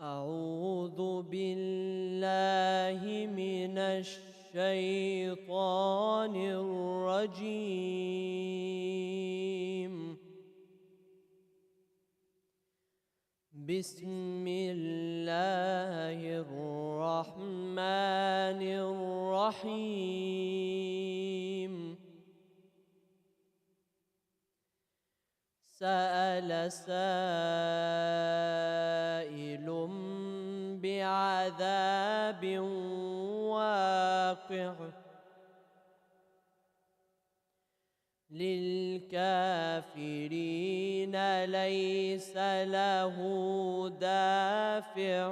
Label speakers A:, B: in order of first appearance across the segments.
A: أعوذ بالله من الشيطان الرجيم. بسم الله الرحمن الرحيم. سأل سائل بعذاب واقع للكافرين ليس له دافع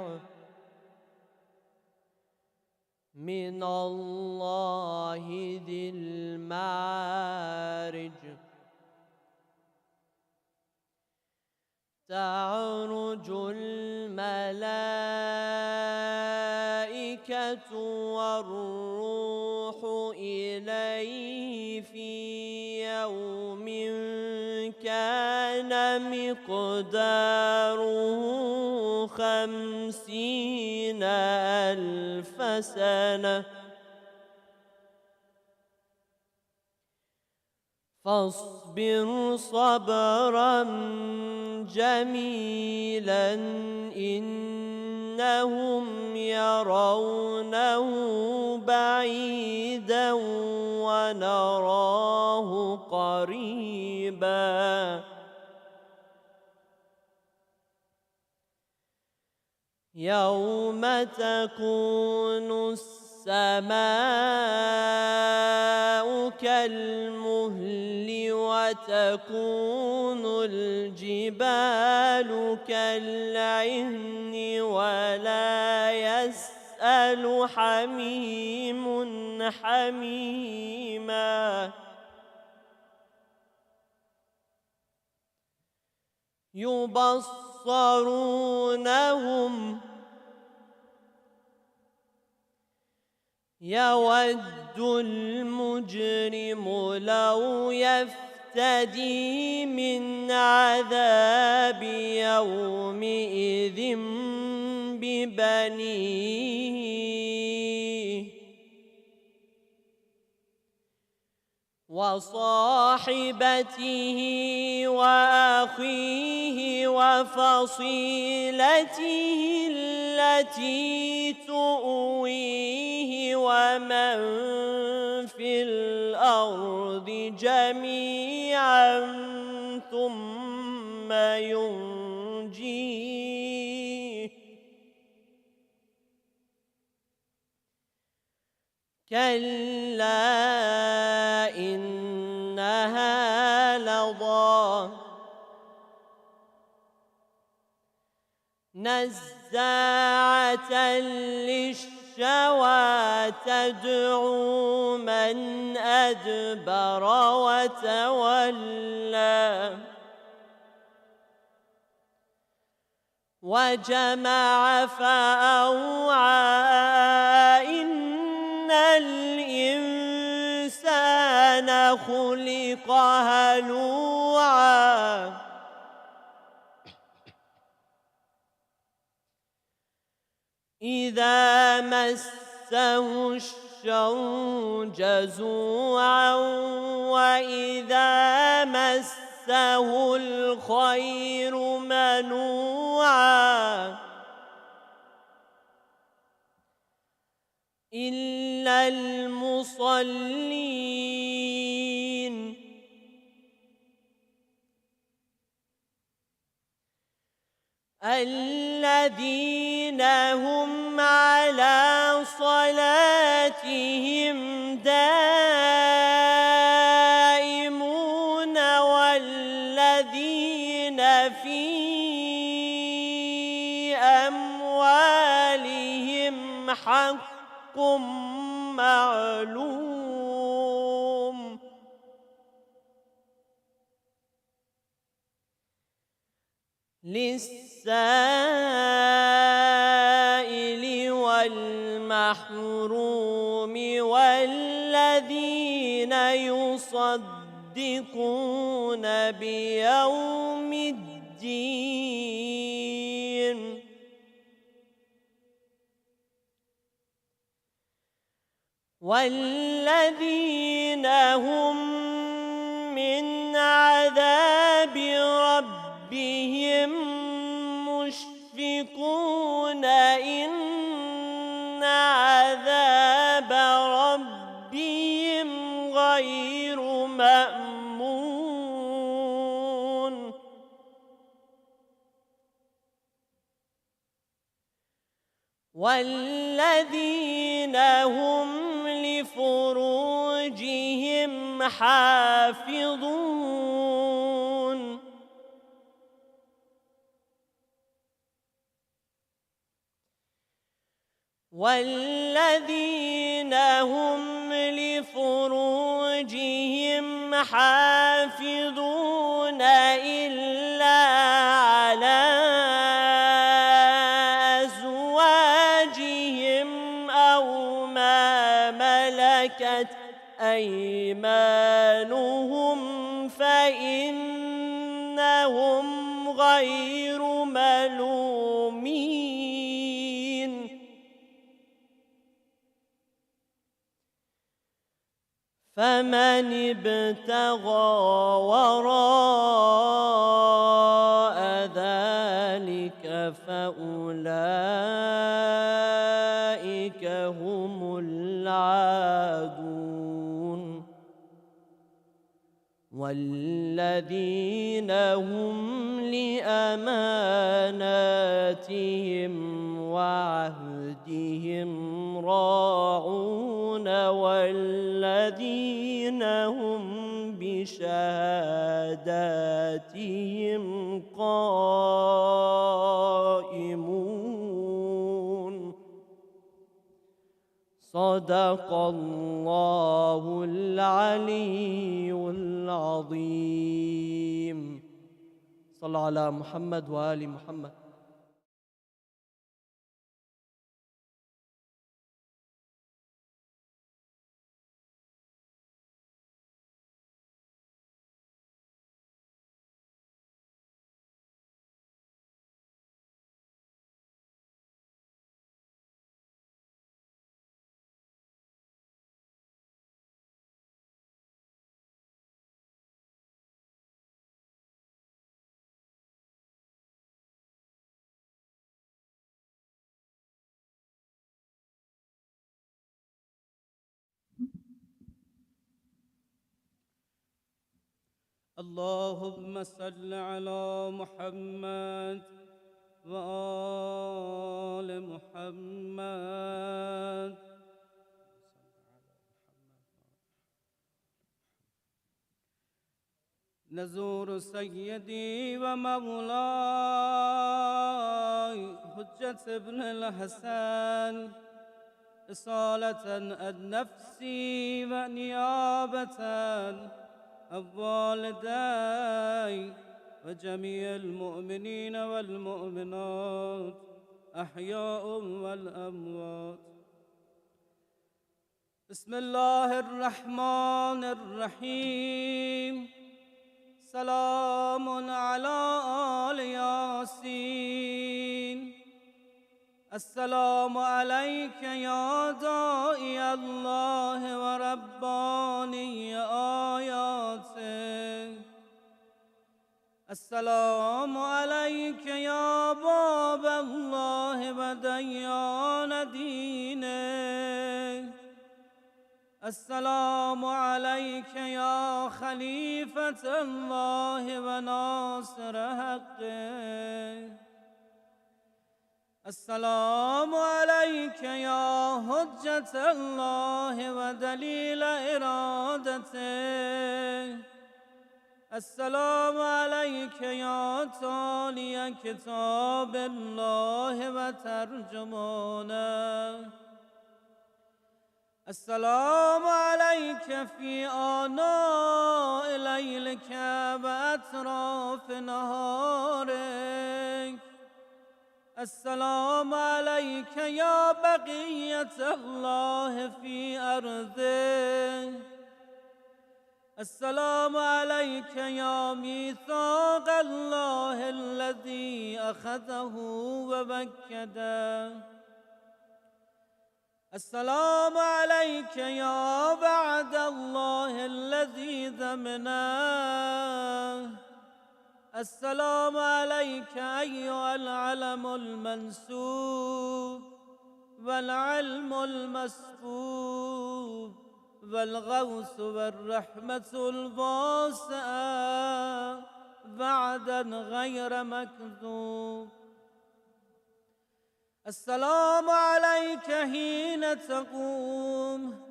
A: من الله ذي المعارج. تعرج الملائكة والروح إليه في يوم كان مقداره 50,000 سنة. فاصبر صبرا جميلا إنهم يرونه بعيدا ونراه قريبا. يوم تكون السماء كالمهل وتكون الجبال كالعهن ولا يسأل حميم حميما. يبصرونهم يود المجرم لو يفتدي من عذاب يومئذ ببنيه وصاحبته وأخيه وفصيلته التي تؤويه ومن في الأرض جميعا ثم ينجيه. كلا إنها لظى نزاعة للشوى تدعو من أدبر وتولى وجمع فأوعى. إن الإنسان خلق هلوعا إذا مسه الشر جزوعا وإذا مسه الخير منوعا إلا المصلين الذين هم على صلاتهم دائمون والذين في أموالهم حق معلوم للسائل والمحروم والذين يصدقون بيوم الدين. والذين هم من عذاب ربهم مشفقون إن عذاب ربهم غير مأمون والذين هم لفروجهم حافظون والذين هم لفروجهم حافظون إلا على أزواجهم أو ما ملكت أيمانهم فإنهم غير ملومين فمن ابتغى وراء ذلك فأولئك هم العادون والذين هم لأماناتهم وعهدهم راعون والذين هم بشهاداتهم قائمون صدق الله العلي العظيم. صلى على محمد وآل محمد.
B: اللهم صل على محمد وآل محمد. نزور سيدي ومولاي حجة ابن الحسن إصالة عن نفسي ونيابة عن والدي وجميع المؤمنين والمؤمنات أحياء والأموات. بسم الله الرحمن الرحيم. سلام على آل ياسين. السلام عليك يا داعي الله ورباني آياته. السلام عليك يا باب الله وديان دينه. السلام عليك يا خليفة الله وناصر حقه. السلام عليك يا حجة الله ودليل إرادته. السلام عليك يا تالي كتاب الله وترجمانه. السلام عليك في آناء ليلك وأطراف نهارك. السلام عليك يا بقية الله في أرضه. السلام عليك يا ميثاق الله الذي أخذه ووكده. السلام عليك عليك يا بعد الله الذي ذمناه. السلام عليك أيها العلم المنسوب والعلم المسكوب والغوث والرحمة الواسعة بعدا غير مكذوب. السلام عليك حين تقوم،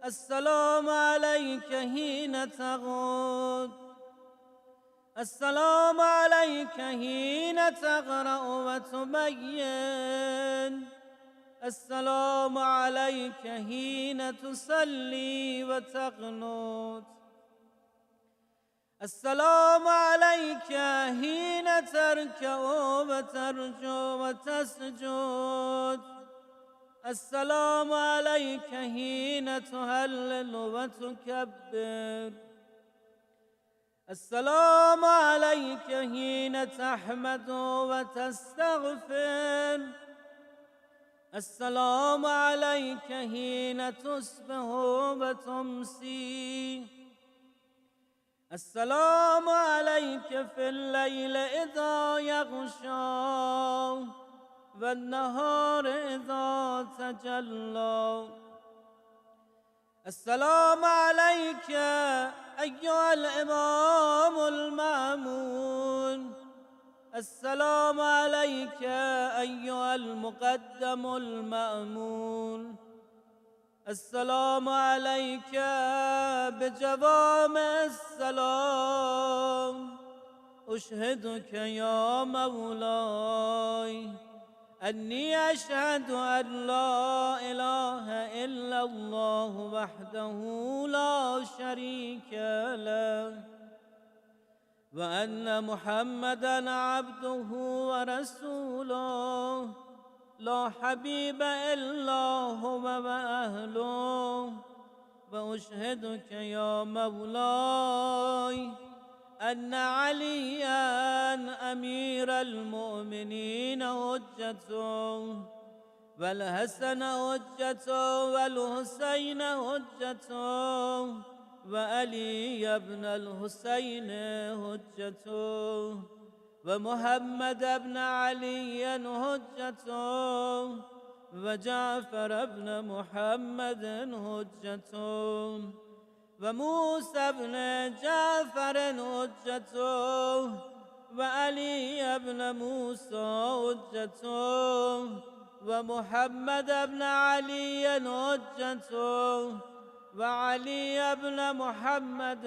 B: السلام عليك حين تغد، السلام عليك حين تقرأ وتبين، السلام عليك حين تصلي وتقنت، السلام عليك حين تركع وترجو وتسجد، السلام عليك حين تهلل وتكبر، السلام عليك حين تحمد وتستغفر، السلام عليك حين تصبح وتمسي، السلام عليك في الليل إذا يغشى والنهار إذا تجلى. السلام عليك أيها الإمام المأمون، السلام عليك أيها المقدم المأمون، السلام عليك بجوامع السلام. أشهدك يا مولاي أني أشهد أن لا إله إلا الله وحده لا شريك له، وأن محمدًا عبده ورسوله لا حبيب إلا هو وأهله. وأشهدك يا مولاي أن عليا أمير المؤمنين حجته، والحسن حجته، والحسين حجته، وعلي بن الحسين حجته، ومحمد بن علي حجته، وجعفر بن محمد حجته، وموسى بن جعفر حجته، وعلي بن موسى حجته، ومحمد بن علي حجته، وعلي بن محمد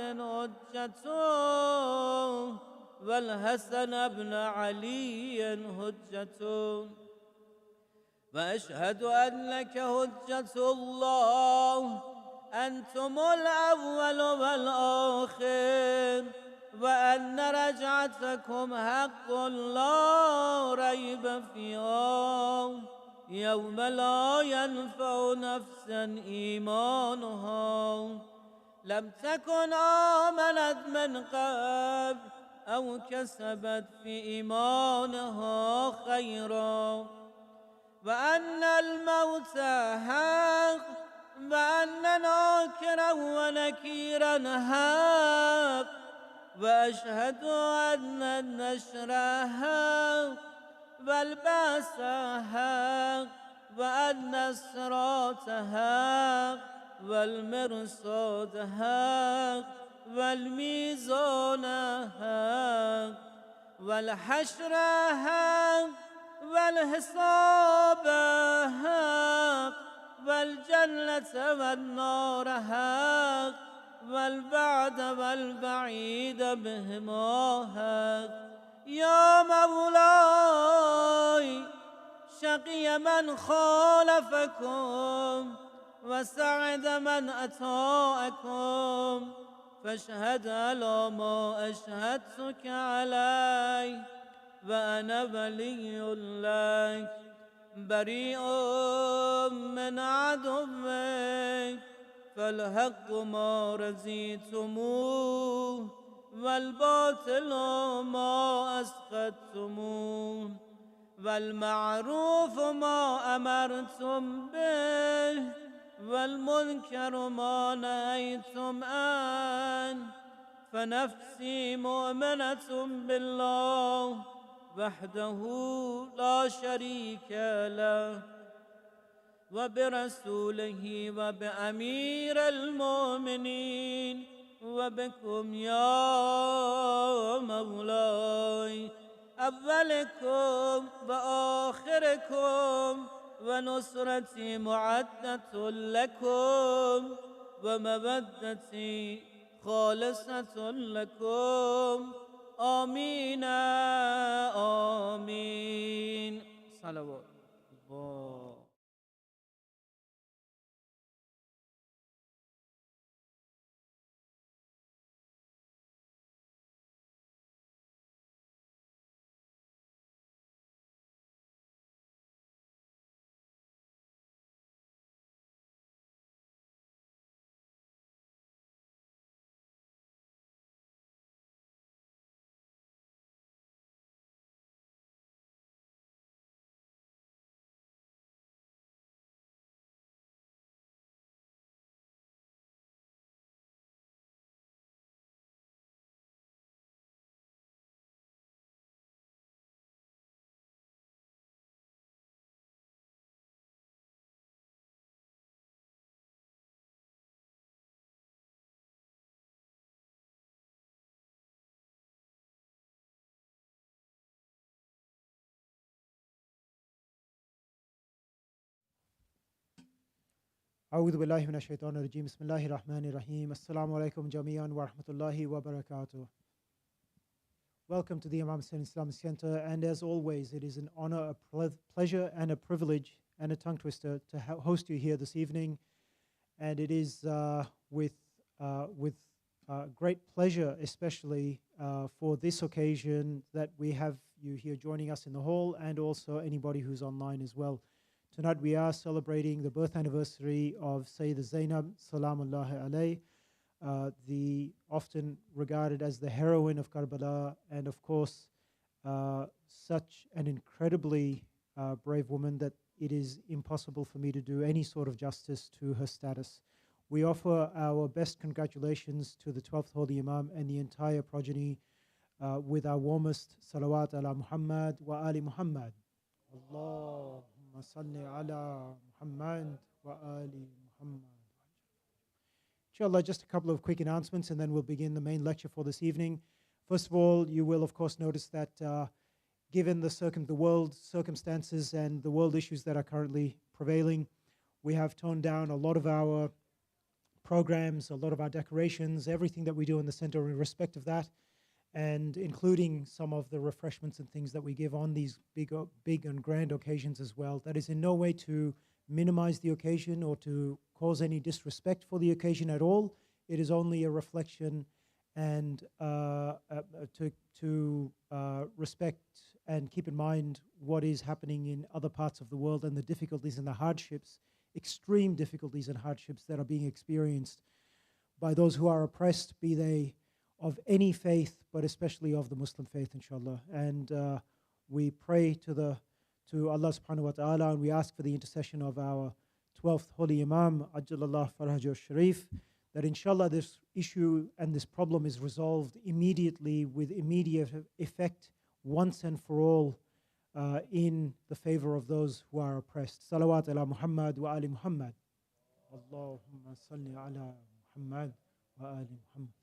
B: حجته، والحسن بن علي حجته. وأشهد أنك حجة الله، أنتم الأول والآخر، وأن رجعتكم حق لا ريب فيها، يوم لا ينفع نفسا إيمانها لم تكن آمنت من قبل أو كسبت في إيمانها خيرا، وأن الموت حق، وأن ناكرا ونكيرا حق، وأشهد أن النشر حق، والبعث حق، وأن الصراط حق، والمرصاد حق، والميزان حق، والحشر حق، والحساب حق، والجنة والنار حق، والبعد والبعيد بهما حق. يا مولاي شقي من خالفكم وسعد من أطاعكم، فاشهد على ما أشهدتك عليه، وأنا ولي لك بريء من عدوك، فالحق ما رزيتموه، والباطل ما أسقطتموه، والمعروف ما أمرتم به، والمنكر ما نهيتم عنه، فنفسي مؤمنة بالله وحده لا شريك له وبرسوله وبأمير المؤمنين وبكم يا مولاي، أولكم وآخركم، ونصرتي معدة لكم ومودتي خالصة لكم. آمين آمين. صلوات الله.
C: أعوذ بالله من الشيطان الرجيم بسم الله الرحمن الرحيم السلام عليكم جميعا ورحمة الله وبركاته. Welcome to the Imam Hussain Islamic Center, and as always it is an honor, a pleasure and a privilege and a tongue twister to host you here this evening, and it is with great pleasure especially for this occasion that we have you here joining us in the hall, and also anybody who's online as well. Tonight we are celebrating the birth anniversary of Sayyeda Zaynab, salamullahi alayh, the often regarded as the heroine of Karbala, and of course such an incredibly brave woman that it is impossible for me to do any sort of justice to her status. We offer our best congratulations to the 12th Holy Imam and the entire progeny with our warmest salawat ala Muhammad wa ali Muhammad. Allah. Salli ala Muhammad wa ali Muhammad. Inshallah, just a couple of quick announcements and then we'll begin the main lecture for this evening. First of all, you will of course notice that given the world circumstances and the world issues that are currently prevailing, we have toned down a lot of our programs, a lot of our decorations, everything that we do in the center in respect of that, and including some of the refreshments and things that we give on these big and grand occasions as well. That is in no way to minimize the occasion or to cause any disrespect for the occasion at all. It is only a reflection and to respect and keep in mind what is happening in other parts of the world and the difficulties and the hardships, extreme difficulties and hardships that are being experienced by those who are oppressed, be they of any faith, but especially of the Muslim faith, inshallah. And we pray to Allah subhanahu wa ta'ala, and we ask for the intercession of our 12th Holy Imam, Ajjalallah Faraj al-Sharif, that inshallah this issue and this problem is resolved immediately with immediate effect once and for all in the favor of those who are oppressed. Salawat ala Muhammad wa ali Muhammad. Allahumma salli ala Muhammad wa ali Muhammad.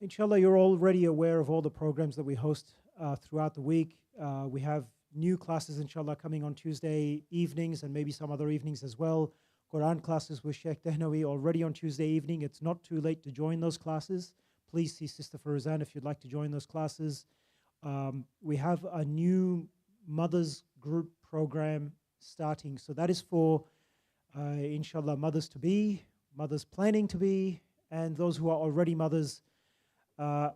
C: Inshallah, you're already aware of all the programs that we host throughout the week. We have new classes, inshallah, coming on Tuesday evenings and maybe some other evenings as well. Quran classes with Sheikh Dehnawi already on Tuesday evening. It's not too late to join those classes. Please see Sister Farazan if you'd like to join those classes. We have a new mothers group program starting. So that is for, inshallah, mothers-to-be, mothers planning to be, and those who are already mothers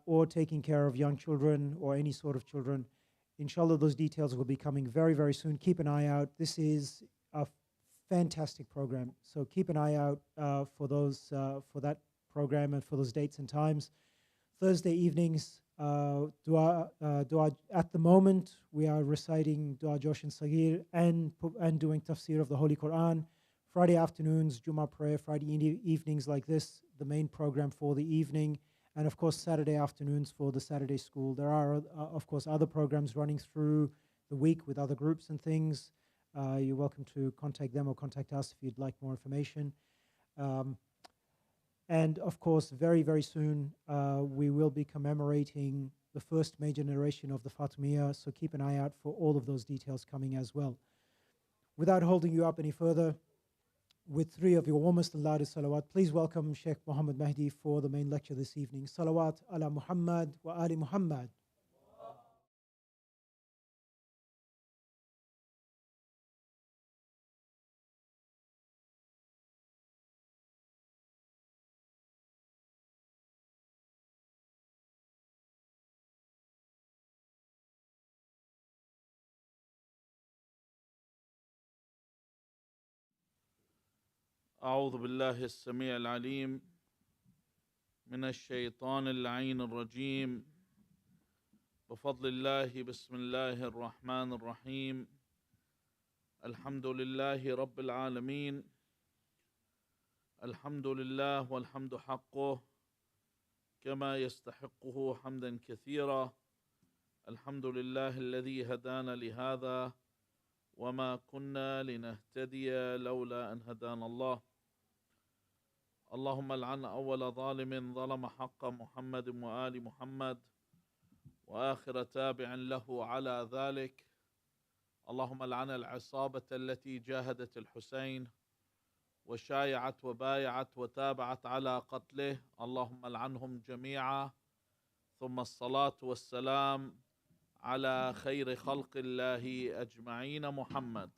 C: or taking care of young children or any sort of children. Inshallah, those details will be coming very, very soon. Keep an eye out. This is a fantastic program. So keep an eye out for that program and for those dates and times. Thursday evenings, dua at the moment, we are reciting Dua Josh and Sagir and doing tafsir of the Holy Quran Friday afternoons, Jummah prayer, Friday evenings like this, the main program for the evening, and of course Saturday afternoons for the Saturday school. There are, of course, other programs running through the week with other groups and things. You're welcome to contact them or contact us if you'd like more information. And of course, very, very soon, we will be commemorating the first major narration of the Fatimiyya, so keep an eye out for all of those details coming as well. Without holding you up any further, with three of your warmest and loudest salawat, please welcome Sheikh Mohammed Mehdi for the main lecture this evening. Salawat ala Muhammad wa ali Muhammad.
D: أعوذ بالله السميع العليم من الشيطان اللعين الرجيم بفضل الله بسم الله الرحمن الرحيم الحمد لله رب العالمين الحمد لله والحمد حقه كما يستحقه حمدا كثيرا الحمد لله الذي هدانا لهذا وما كنا لنهتدي لولا أن هدانا الله اللهم لعن أول ظالم ظلم حق محمد وآل محمد وآخر تابع له على ذلك اللهم لعن العصابة التي جاهدت الحسين وشايعت وبايعت وتابعت على قتله اللهم لعنهم جميعا ثم الصلاة والسلام على خير خلق الله أجمعين محمد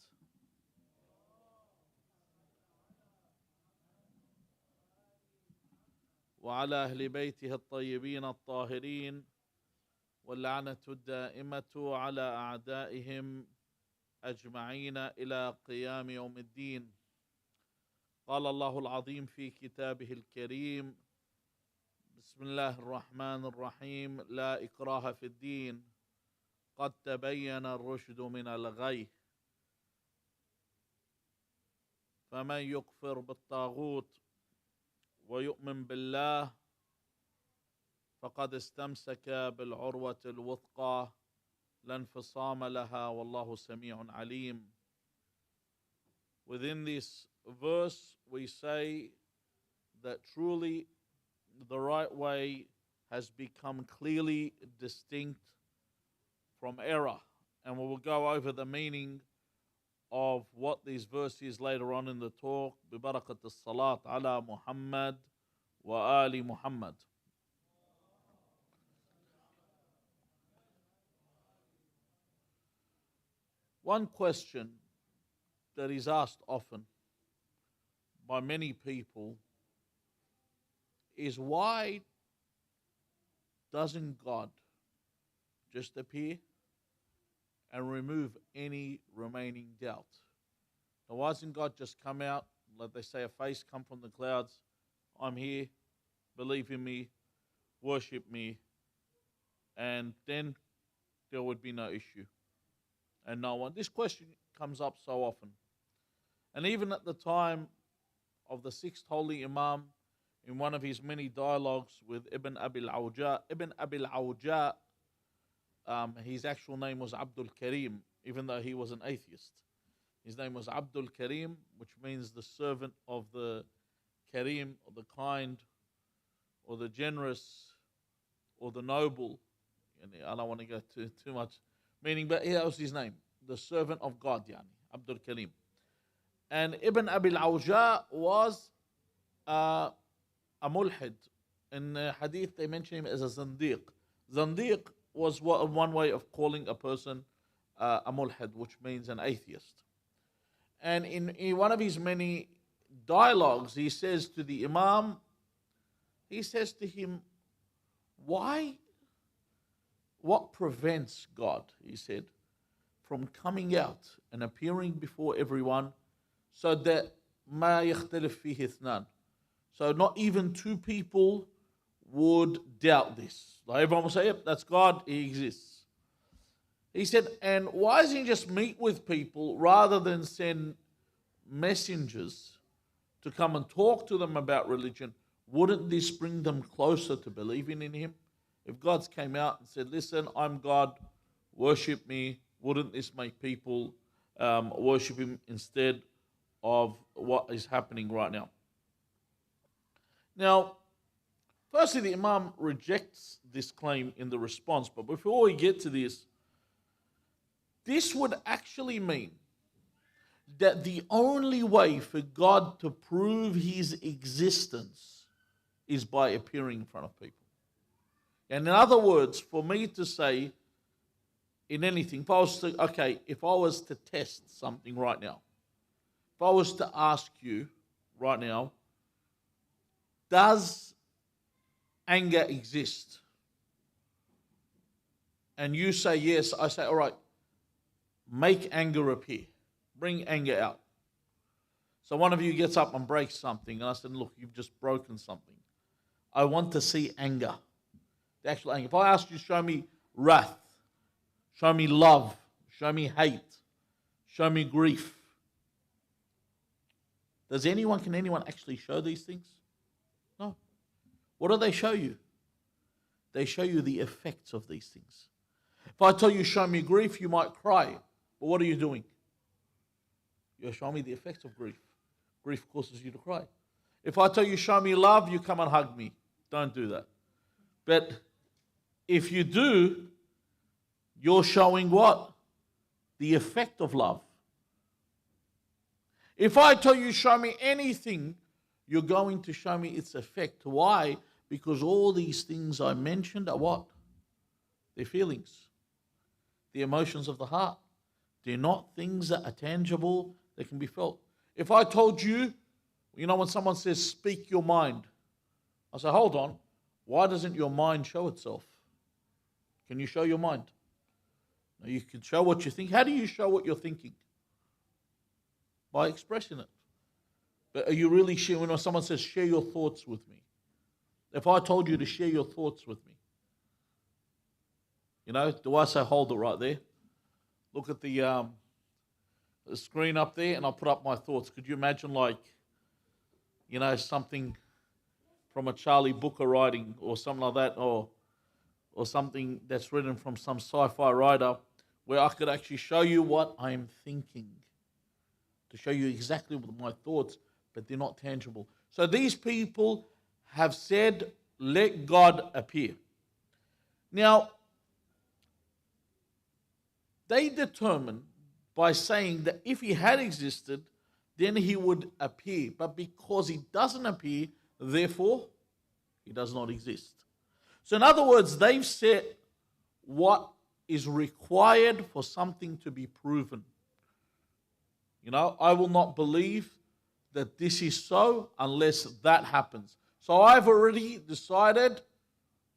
D: وعلى أهل بيته الطيبين الطاهرين واللعنة الدائمة على أعدائهم أجمعين إلى قيام يوم الدين قال الله العظيم في كتابه الكريم بسم الله الرحمن الرحيم لا إكراه في الدين قد تبين الرشد من الغي فمن يكفر بالطاغوت ويؤمن بالله فقد استمسك بالعروة الوثقى لا انفصام لها والله سميع عليم. Within this verse we say that truly the right way has become clearly distinct from error, and we will go over the meaning of what these verses later on in the talk. ببركة الصلاة على محمد وآل محمد. One question that is asked often by many people is why doesn't God just appear and remove any remaining doubt? Now, why doesn't God just come out, like they say, a face come from the clouds? I'm here, believe in me, worship me, and then there would be no issue and no one. This question comes up so often. And even at the time of the sixth holy Imam, in one of his many dialogues with Ibn Abil Awja, his actual name was Abdul Karim, even though he was an atheist. His name was Abdul Karim, which means the servant of the Karim, or the kind, or the generous, or the noble. And I don't want to go too much meaning, but here was his name, the servant of God, Abdul Karim. And Ibn Abil Awja was a mulhid. In the hadith, they mention him as a zandiq. Zandiq was one way of calling a person a mulhid, which means an atheist. And in one of his many dialogues, he says to the Imam, he says to him, what prevents God, he said, from coming out and appearing before everyone so that ما يختلف فيه اثنان, so not even two people would doubt this. Like everyone will say, yep, that's God, he exists. He said, and why doesn't he just meet with people rather than send messengers to come and talk to them about religion, wouldn't this bring them closer to believing in him? If God came out and said, listen, I'm God, worship me, wouldn't this make people worship him instead of what is happening right now? Now, firstly, the Imam rejects this claim in the response, but before we get to this would actually mean that the only way for God to prove his existence is by appearing in front of people. And in other words, for me to say in anything, if I was to test something right now, if I was to ask you right now, does anger exist? And you say yes, I say, all right, make anger appear. Bring anger out. So one of you gets up and breaks something, and I said, look, you've just broken something. I want to see anger, the actual anger. If I ask you, show me wrath, show me love, show me hate, show me grief. Can anyone actually show these things? No. What do they show you? They show you the effects of these things. If I tell you, show me grief, you might cry. But what are you doing? You're showing me the effects of grief. Grief causes you to cry. If I tell you, show me love, you come and hug me. Don't do that. But if you do, you're showing what? The effect of love. If I tell you, show me anything, you're going to show me its effect. Why? Because all these things I mentioned are what? They're feelings. The emotions of the heart. They're not things that are tangible, they can be felt. If I told you, when someone says, speak your mind, I say, hold on, why doesn't your mind show itself? Can you show your mind? No, you can show what you think. How do you show what you're thinking? By expressing it. But are you really sharing, when someone says, share your thoughts with me? If I told you to share your thoughts with me, do I say, hold it right there? Look at the screen up there, and I'll put up my thoughts. Could you imagine, something from a Charlie Booker writing or something like that, or something that's written from some sci-fi writer, where I could actually show you what I'm thinking, to show you exactly what my thoughts, but they're not tangible. So these people have said, let God appear. Now, they determined by saying that if he had existed, then he would appear. But because he doesn't appear, therefore, he does not exist. So in other words, they've said what is required for something to be proven. I will not believe that this is so unless that happens. So I've already decided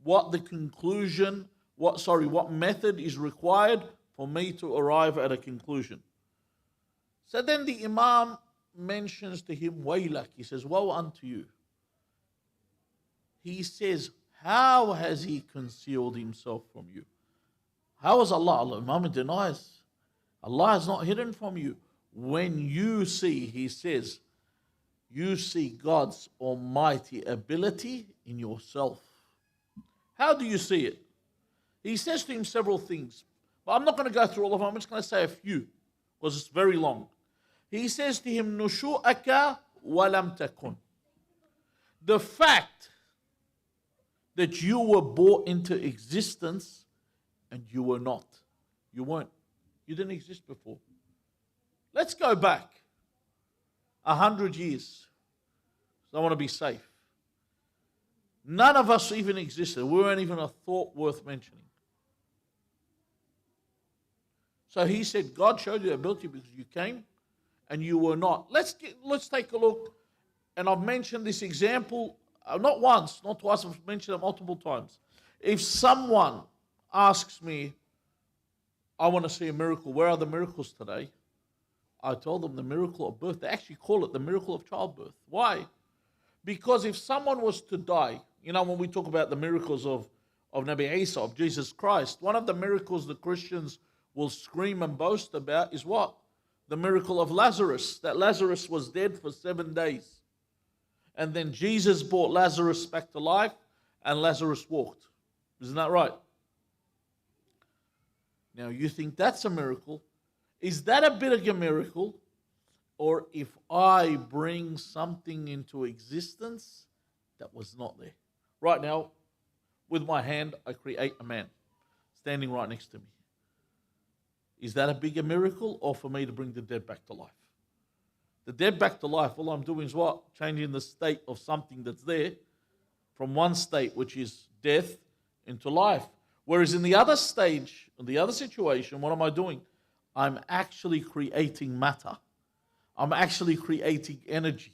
D: what the conclusion, what method is required for me to arrive at a conclusion. So then the Imam mentions to him, Waylak, he says, woe unto you. He says, how has he concealed himself from you? How is Allah? Imam denies. Allah is not hidden from you. When you see, he says, you see God's almighty ability in yourself. How do you see it? He says to him several things. But I'm not going to go through all of them. I'm just going to say a few, because it's very long. He says to him, Nushu'aka walam takun. The fact that you were brought into existence and you were not. You weren't. You didn't exist before. Let's go back 100 years. So I want to be safe. None of us even existed. We weren't even a thought worth mentioning. So he said, God showed you the ability because you came and you were not. Let's take a look. And I've mentioned this example, not once, not twice, I've mentioned it multiple times. If someone asks me, I want to see a miracle, where are the miracles today? I told them the miracle of birth. They actually call it the miracle of childbirth. Why? Because if someone was to die, when we talk about the miracles of Nabi Isa, of Jesus Christ, one of the miracles the Christians will scream and boast about is what? the miracle of Lazarus, that Lazarus was dead for 7 days. And then Jesus brought Lazarus back to life and Lazarus walked. Isn't that right? Now you think that's a miracle. Is that a bit of a miracle? Or if I bring something into existence that was not there? Right now, with my hand, I create a man standing right next to me. Is that a bigger miracle, or for me to bring the dead back to life? The dead back to life, all I'm doing is what? Changing the state of something that's there from one state, which is death, into life. Whereas in the other stage, in the other situation, what am I doing? I'm actually creating matter. I'm actually creating energy.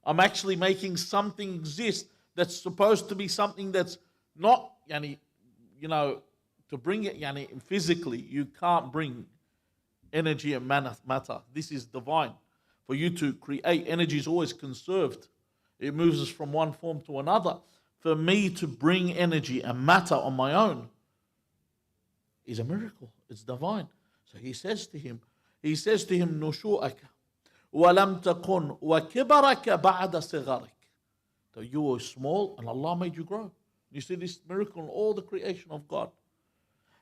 D: I'm actually making something exist that's supposed to be something that's not, to bring it, physically, you can't bring energy and matter. This is divine. For you to create, energy is always conserved. It moves us from one form to another. For me to bring energy and matter on my own is a miracle. It's divine. So he says to him, نُشُوءَكَ وَلَمْ تَكُنْ وَكِبَرَكَ بَعْدَ صِغَرِكَ. So you were small and Allah made you grow. You see this miracle in all the creation of God.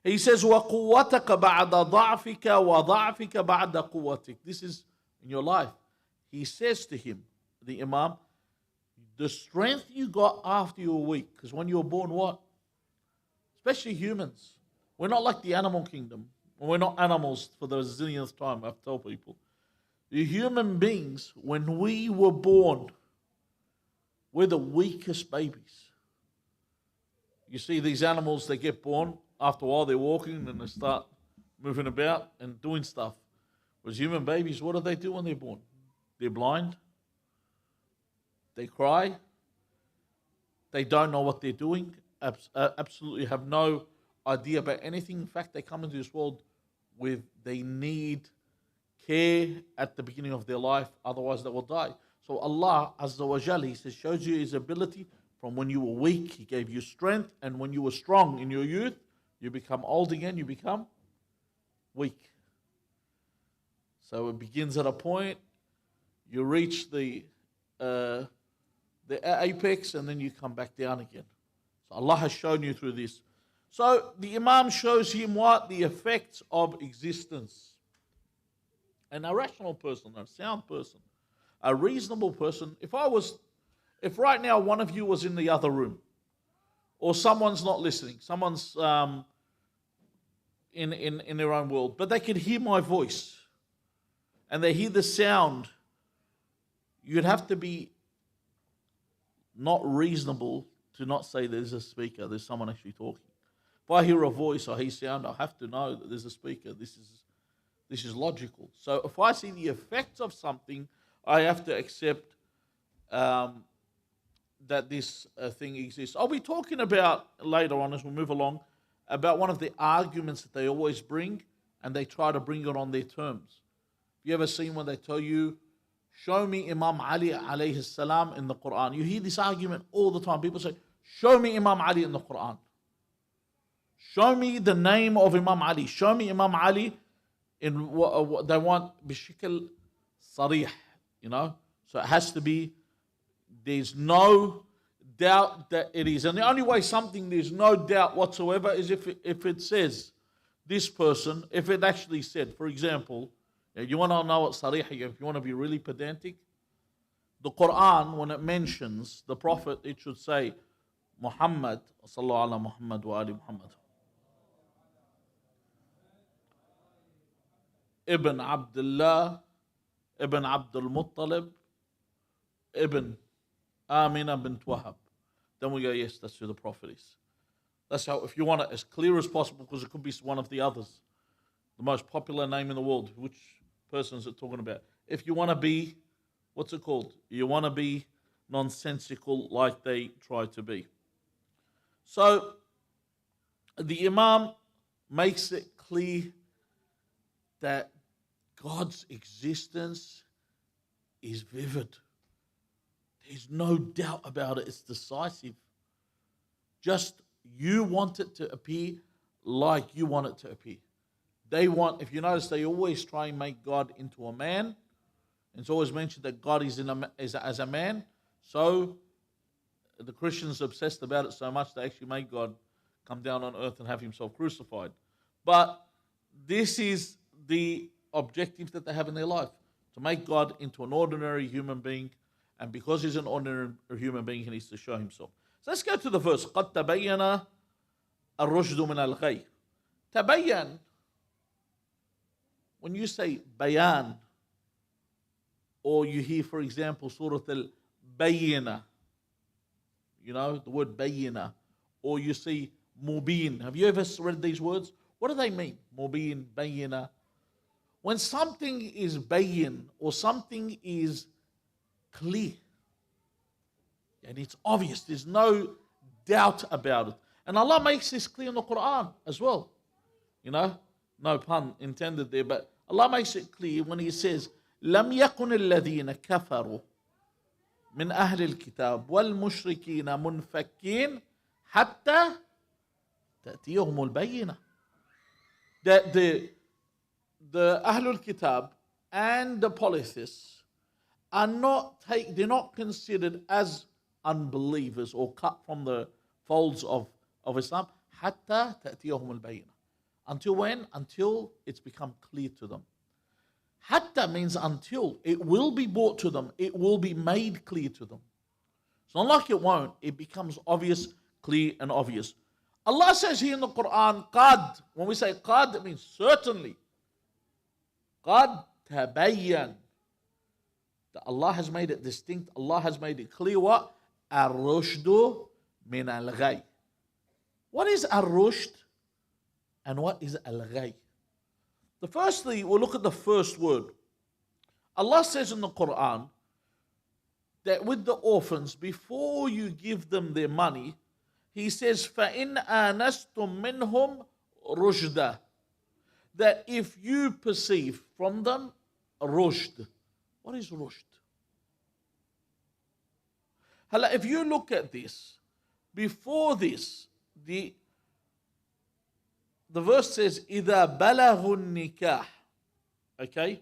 D: He says, وَقُوَّتَكَ بَعْدَ ضَعْفِكَ وَضَعْفِكَ بَعْدَ قُوَّتِكَ. This is in your life. He says to him, the Imam, the strength you got after you were weak, because when you were born, what? Especially humans. We're not like the animal kingdom. We're not animals for the zillionth time, I have to tell people. The human beings, when we were born, we're the weakest babies. You see these animals, they get born, after a while they're walking and they start moving about and doing stuff. Whereas human babies, what do they do when they're born? They're blind. They cry. They don't know what they're doing. Absolutely have no idea about anything. In fact, they come into this world they need care at the beginning of their life, otherwise they will die. So Allah Azza wa Jal, He says, shows you His ability from when you were weak, He gave you strength, and when you were strong in your youth, you become old again, you become weak. So it begins at a point, you reach the apex, and then you come back down again. So Allah has shown you through this. So the Imam shows him what? The effects of existence. An irrational person, a sound person, a reasonable person. If right now one of you was in the other room, or someone's not listening, someone's in their own world, but they can hear my voice, and they hear the sound, you'd have to be not reasonable to not say there's a speaker, there's someone actually talking. If I hear a voice or hear sound, I have to know that there's a speaker. This is logical. So if I see the effects of something, I have to accept that this thing exists. I'll be talking about later on as we move along about one of the arguments that they always bring, and they try to bring it on their terms. Have you ever seen when they tell you, show me Imam Ali alayhi salam in the Quran? You hear this argument all the time. People say, show me Imam Ali in the Quran. Show me the name of Imam Ali. Show me Imam Ali in what they want, bishikal sarih, So it has to be, there's no doubt that it is. And the only way there's no doubt whatsoever is if it says this person, if it actually said, for example, you want to know what sarih, if you want to be really pedantic, the Quran, when it mentions the Prophet, it should say, Mohammed, sallallahu ala Muhammad wa ali Muhammad. Ibn Abdullah, Ibn Abdul Muttalib, Ibn Amina bint Wahab. Then we go, yes, that's who the Prophet is. That's how, if you want it as clear as possible, because it could be one of the others. The most popular name in the world, which person is it talking about? If you want to be, what's it called? You want to be nonsensical like they try to be. So, the Imam makes it clear that God's existence is vivid. There's no doubt about it. It's decisive. Just you want it to appear like you want it to appear. They want, if you notice, they always try and make God into a man. It's always mentioned that God is as a man. So the Christians are obsessed about it so much they actually make God come down on earth and have himself crucified. But this is the objective that they have in their life, to make God into an ordinary human being. And because he's an ordinary human being, he needs to show himself. So let's go to the verse. قَدْ تَبَيَّنَ الرُّشْدُ مِنَ الْغَيِّ. Tabayyan, when you say bayan, or you hear, for example, Surah Al-Bayyina, you know, the word Bayyina, or you see Mubin. Have you ever read these words? What do they mean? Mubin, Bayyina. When something is bayyin, or something is clear, and it's obvious, there's no doubt about it. And Allah makes this clear in the Quran as well. You know, no pun intended there, but Allah makes it clear when He says, لم يكن الذين كفروا من أهل الكتاب والمشركين منفكين حتى تأتيهم البينة. That the Ahlul Kitab and the polytheists are they're not considered as unbelievers or cut from the folds of Islam. حتى تأتيهم البينة. Until when? Until it's become clear to them. Hatta means until. It will be brought to them. It will be made clear to them. It's not like it won't. It becomes obvious, clear and obvious. Allah says here in the Quran, qad. When we say qad, it means certainly. Qad tabayyan. That Allah has made it distinct. Allah has made it clear what? Ar-rushdu min al-ghay. What is ar-rushd? And what is al-ghay? The firstly, we'll look at the first word. Allah says in the Quran that with the orphans, before you give them their money, He says, فَإِنْ آنَسْتُم مِّنْهُمْ رُشْدًا. That if you perceive from them rushd. What is rushd? If you look at this, before this, the verse says, إِذَا بَلَغُوا النِّكَاحِ. Okay?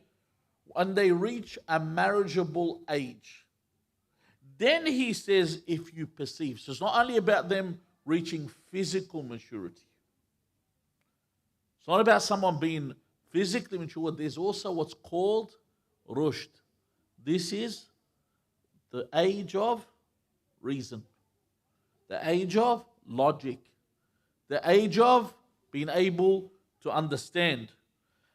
D: When they reach a marriageable age. Then He says, if you perceive. So it's not only about them reaching physical maturity. It's not about someone being physically mature. There's also what's called rushd. This is the age of reason. The age of logic. The age of being able to understand.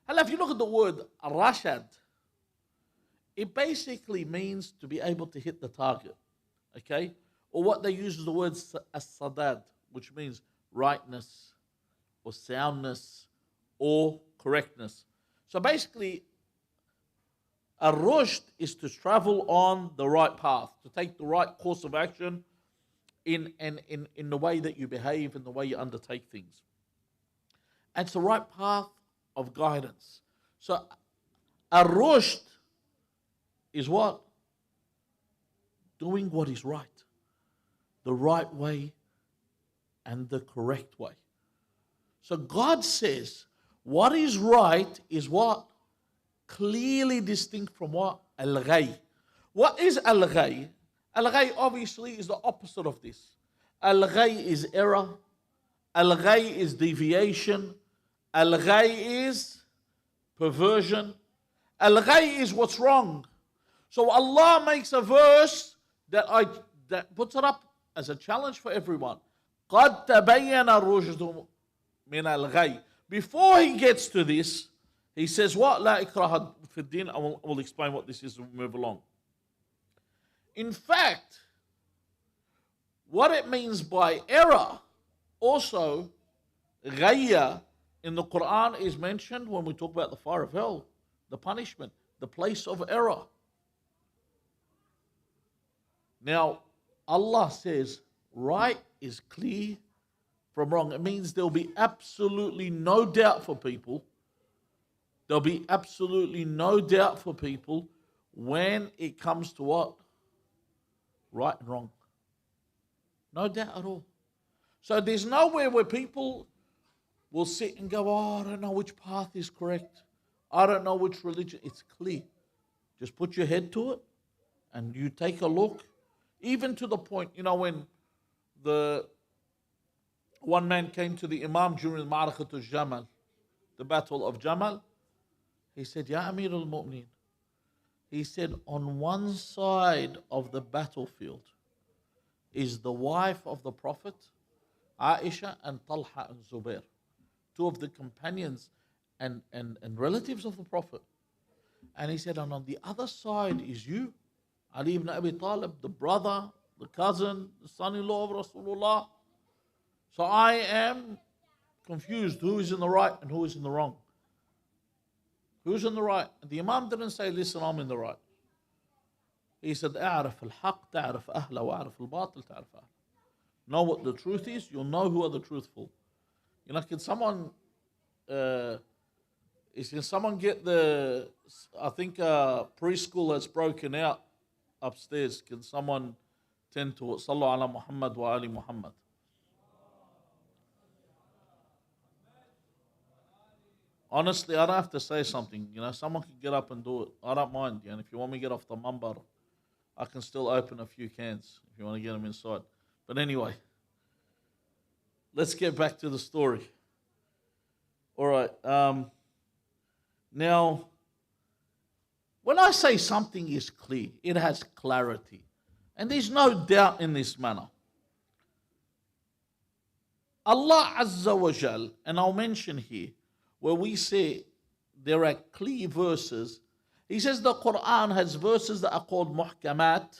D: And if you look at the word rashad, it basically means to be able to hit the target. Okay? Or what they use is the word as-sadad, which means rightness or soundness or correctness. So basically, a rushd is to travel on the right path, to take the right course of action in the way that you behave and the way you undertake things. And it's the right path of guidance. So a rushd is what? Doing what is right. The right way and the correct way. So God says what is right is what? Clearly distinct from what? Al-ghay. What is al-ghay? Al-ghay obviously is the opposite of this. Al-ghay is error. Al-ghay is deviation. Al-ghay is perversion. Al-ghay is what's wrong. So Allah makes a verse that puts it up as a challenge for everyone. قَدْ تَبَيَّنَ الرُّشْدُ مِنَ الْغَيِّ. Before He gets to this, He says, what? لَا إِكْرَهَ فِي الدِّينِ. I will explain what this is and move along. In fact, what it means by error, also, ghayya in the Quran is mentioned when we talk about the fire of hell, the punishment, the place of error. Now, Allah says right is clear from wrong. It means there'll be absolutely no doubt for people. There'll be absolutely no doubt for people when it comes to what? Right and wrong. No doubt at all. So there's nowhere where people will sit and go, oh, I don't know which path is correct. I don't know which religion. It's clear. Just put your head to it and you take a look. Even to the point, when the one man came to the Imam during the Ma'arakat al-Jamal, the battle of Jamal, he said, Ya Amir al-Mu'mineen, he said, on one side of the battlefield is the wife of the Prophet, Aisha and Talha and Zubair, two of the companions and relatives of the Prophet. And he said, and on the other side is you, Ali ibn Abi Talib, the brother, the cousin, the son-in-law of Rasulullah. So I am confused who is in the right and who is in the wrong. Who's in the right? And the Imam didn't say, listen, I'm in the right. He said, أعرف الحق تعرف أهله وأعرف الباطل تعرف أهله. Know what the truth is, you'll know who are the truthful. Can someone get I think preschool that's broken out upstairs. Can someone tend to it? Sallu ala Muhammad wa ali Muhammad. Honestly, I don't have to say something. Someone can get up and do it. I don't mind. If you want me to get off the mumbar, I can still open a few cans if you want to get them inside. But anyway, let's get back to the story. All right. Now, when I say something is clear, it has clarity. And there's no doubt in this manner. Allah Azza wa Jal, and I'll mention here, where we say there are clear verses. He says the Quran has verses that are called muhkamat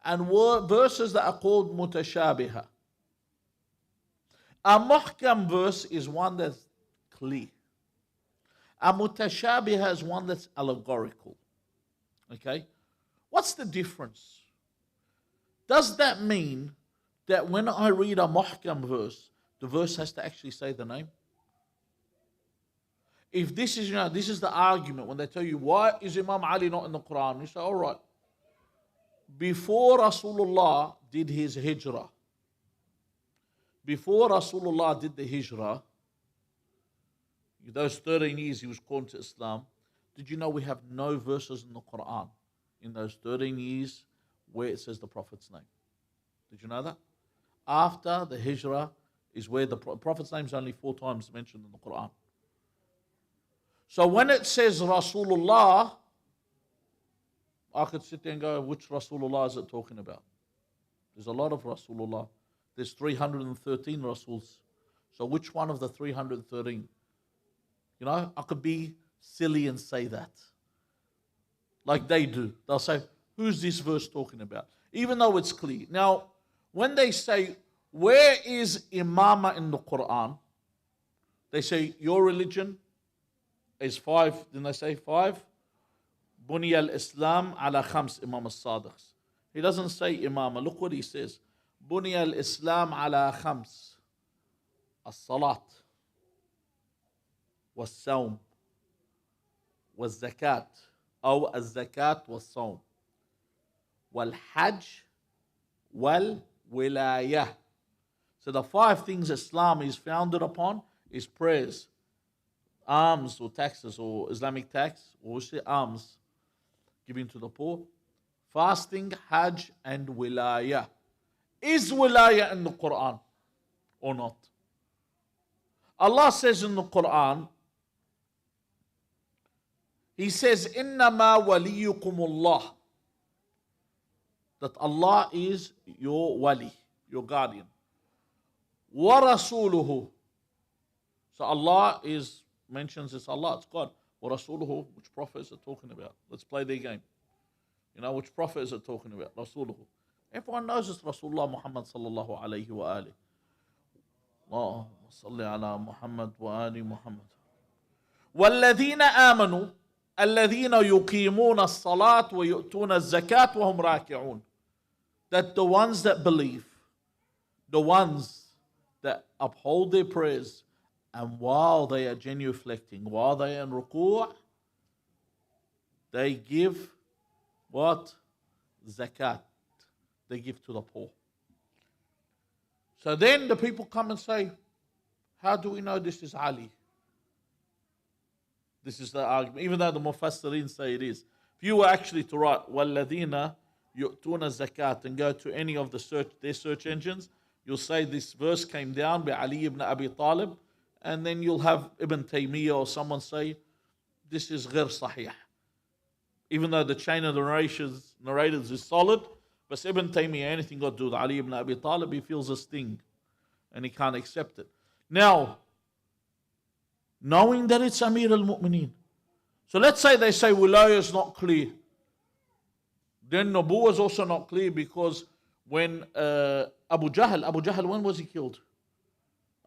D: and verses that are called mutashabiha. A muhkam verse is one that's clear. A mutashabiha is one that's allegorical. Okay? What's the difference? Does that mean that when I read a muhkam verse, the verse has to actually say the name? If this is, this is the argument when they tell you, why is Imam Ali not in the Quran? You say, all right. Before Rasulullah did his hijrah, before Rasulullah did the hijrah, those 13 years he was called to Islam, did you know we have no verses in the Quran in those 13 years where it says the Prophet's name? Did you know that? After the hijrah is where the Prophet's name is only 4 times mentioned in the Quran. So when it says Rasulullah, I could sit there and go, which Rasulullah is it talking about? There's a lot of Rasulullah. There's 313 Rasuls. So which one of the 313? I could be silly and say that. Like they do. They'll say, who's this verse talking about? Even though it's clear. Now, when they say, where is imama in the Quran? They say, your religion is 5. Didn't they say 5? Buni al-Islam ala khams Imam al-Sadiqs. He doesn't say imama. Look what he says. Buni al-Islam ala khams. As-salat. Was-sawm. Was-zakat. Or az-zakat was-sawm. Wal-hajj. Wal-wilayah. So the 5 things Islam is founded upon is prayers, alms or taxes or Islamic tax, or alms giving to the poor, fasting, hajj, and wilayah. Is wilayah in the Quran or not? Allah says in the Quran, He says, إِنَّمَا وَلِيُّكُمُ اللَّهِ, that Allah is your wali, your guardian. وَرَسُولُهُ, so Allah mentions it's Allah, it's God. وَرَسُولُهُ, which prophet is it talking about? Let's play their game. Which prophet is it talking about? Rasuluhu. Everyone knows it's Rasulullah Muhammad sallallahu alayhi wa alihi. Allahumma salli ala Muhammad wa ali Muhammad. وَالَّذِينَ آمَنُوا الَّذِينَ يُقِيمُونَ الصَّلَاةَ وَيُؤْتُونَ الزَّكَاةَ وَهُمْ رَاكِعُونَ, that the ones that believe, the ones that uphold their prayers, and while they are genuflecting, while they are in ruku', they give what? Zakat. They give to the poor. So then the people come and say, How do we know this is Ali? This is the argument, even though the Mufassirin say it is. If you were actually to write وَالَّذِينَ يُؤْتُونَ الزَّكَاةَ and go to any of their search engines, you'll say this verse came down by Ali ibn Abi Talib, and then you'll have Ibn Taymiyyah or someone say, this is غير صحيح. Even though the chain of the narrators is solid, but Ibn Taymiyyah, anything got to do with Ali ibn Abi Talib, he feels a sting and he can't accept it. Now, knowing that it's Amir al-Mu'mineen, so let's say they say Wilaya is not clear. Then Nubuwwah is also not clear, because when Abu Jahl, when was he killed?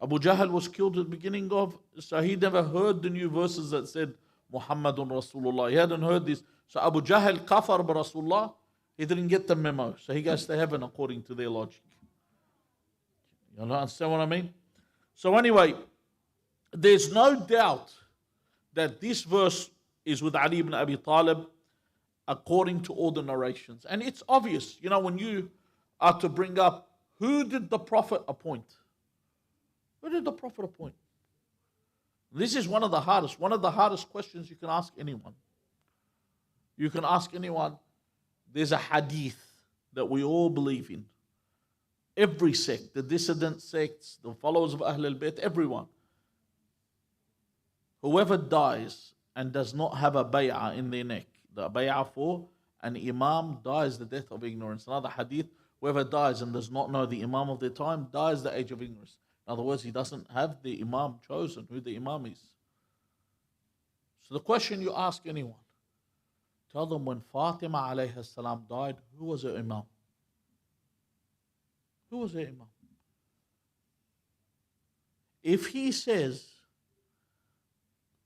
D: Abu Jahl was killed at the beginning of, so he never heard the new verses that said Muhammadun Rasulullah. He hadn't heard this. So Abu Jahl kafar bi Rasulullah, he didn't get the memo. So he goes to heaven according to their logic. You understand what I mean? So anyway, there's no doubt that this verse is with Ali ibn Abi Talib according to all the narrations. And it's obvious, when you are to bring up, who did the Prophet appoint? Who did the Prophet appoint? This is one of the hardest questions you can ask anyone. You can ask anyone. There's a hadith that we all believe in. Every sect, the dissident sects, the followers of Ahl al-Bayt, everyone. Whoever dies and does not have a bay'ah in their neck, the bay'ah for an imam dies the death of ignorance. Another hadith, whoever dies and does not know the imam of their time dies the age of ignorance. In other words, he doesn't have the imam chosen, who the imam is. So the question you ask anyone, tell them when Fatima alayhi salam died, who was her imam? Who was her imam? If he says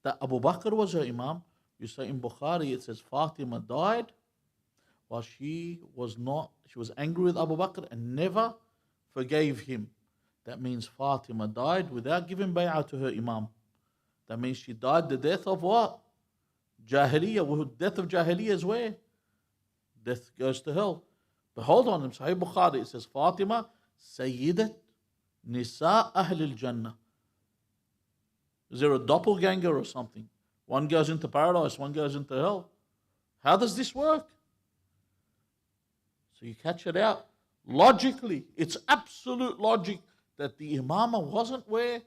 D: that Abu Bakr was her imam, you say in Bukhari it says Fatima died while she was angry with Abu Bakr and never forgave him. That means Fatima died without giving bay'ah to her imam. That means she died the death of what? Jahiliyyah. Death of Jahiliyyah is where? Death goes to hell. But hold on, in Sahih Bukhari it says Fatima Sayyidat Nisa Ahl al-Jannah. Is there a doppelganger or something? One goes into paradise, one goes into hell. How does this work? So you catch it out. Logically, it's absolute logic that the imamah wasn't where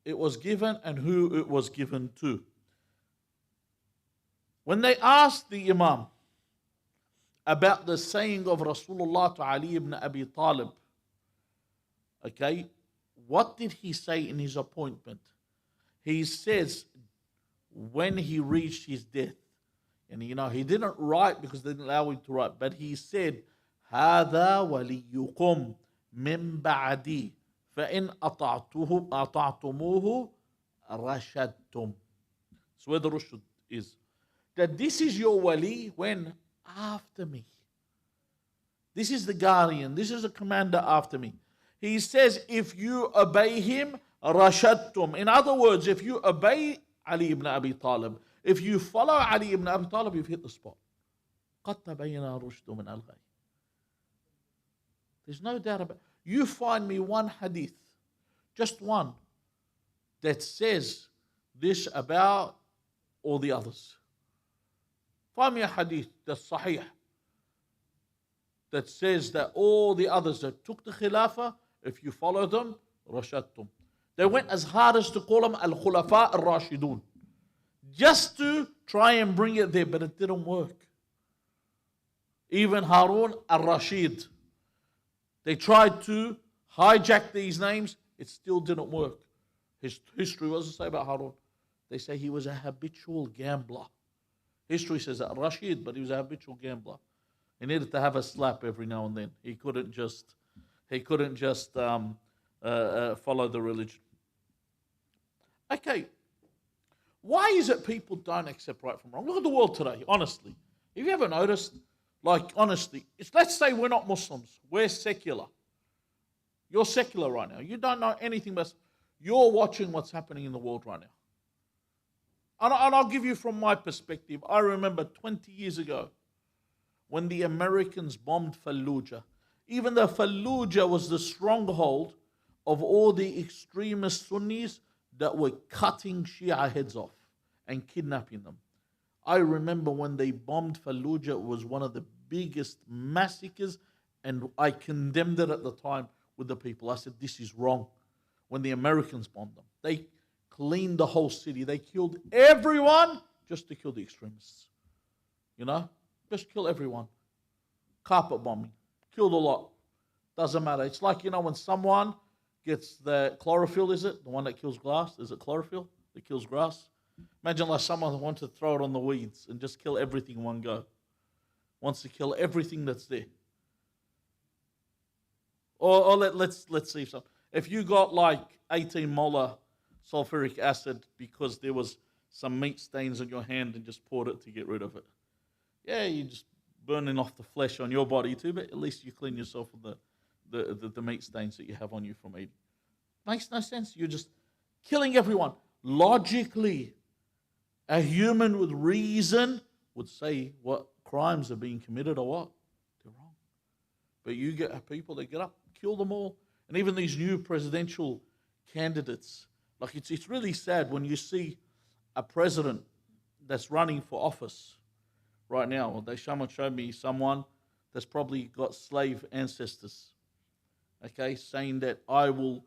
D: it was given and who it was given to. When they asked the imam about the saying of Rasulullah to Ali ibn Abi Talib, okay, what did he say in his appointment? He says when he reached his death, and he didn't write because they didn't allow him to write, but he said, هذا وليكم من بعدي فإن أطعتموه رشدتم. That's where the rushd is. That this is your wali when after me. This is the guardian. This is the commander after me. He says, if you obey him, rashadtum. In other words, if you obey Ali ibn Abi Talib, if you follow Ali ibn Abi Talib, you've hit the spot. قَدْ تَبَيَّنَ الرُّشْدُ مِنَ الْغَيِّ. There's no doubt about it. You find me one hadith, just one, that says this about all the others. Find me a hadith that's sahih, that says that all the others that took the khilafah, if you follow them, rashadtum. They went as hard as to call them al-khulafa al-rashidun, just to try and bring it there, but it didn't work. Even Harun al-Rashid, they tried to hijack these names, it still didn't work. His history, what does it say about Harun? They say he was a habitual gambler. History says that Rashid, but he was a habitual gambler. He needed to have a slap every now and then. He couldn't just follow the religion. Okay, why is it people don't accept right from wrong? Look at the world today, honestly. Have you ever noticed, honestly, let's say we're not Muslims, we're secular. You're secular right now. You don't know anything but you're watching what's happening in the world right now. And I'll give you from my perspective. I remember 20 years ago when the Americans bombed Fallujah. Even though Fallujah was the stronghold of all the extremist Sunnis that were cutting Shia heads off and kidnapping them. I remember when they bombed Fallujah, it was one of the biggest massacres, and I condemned it at the time with the people. I said, this is wrong. When the Americans bombed them, they cleaned the whole city. They killed everyone just to kill the extremists. You know? Just kill everyone. Carpet bombing. Killed a lot. Doesn't matter. It's like, you know, when someone gets the chlorophyll, is it? The one that kills grass? Is it chlorophyll that kills grass? Imagine like someone wants to throw it on the weeds and just kill everything in one go. Wants to kill everything that's there. Or let's see something. If you got like 18 molar sulfuric acid because there was some meat stains on your hand and just poured it to get rid of it. Yeah, you're just burning off the flesh on your body too, but at least you clean yourself of the meat stains that you have on you from eating. Makes no sense. You're just killing everyone. Logically, a human with reason would say what crimes are being committed or what? They're wrong. But you get people that get up, kill them all. And even these new presidential candidates, like it's really sad when you see a president that's running for office right now. Well, someone showed me someone that's probably got slave ancestors, okay, saying that I will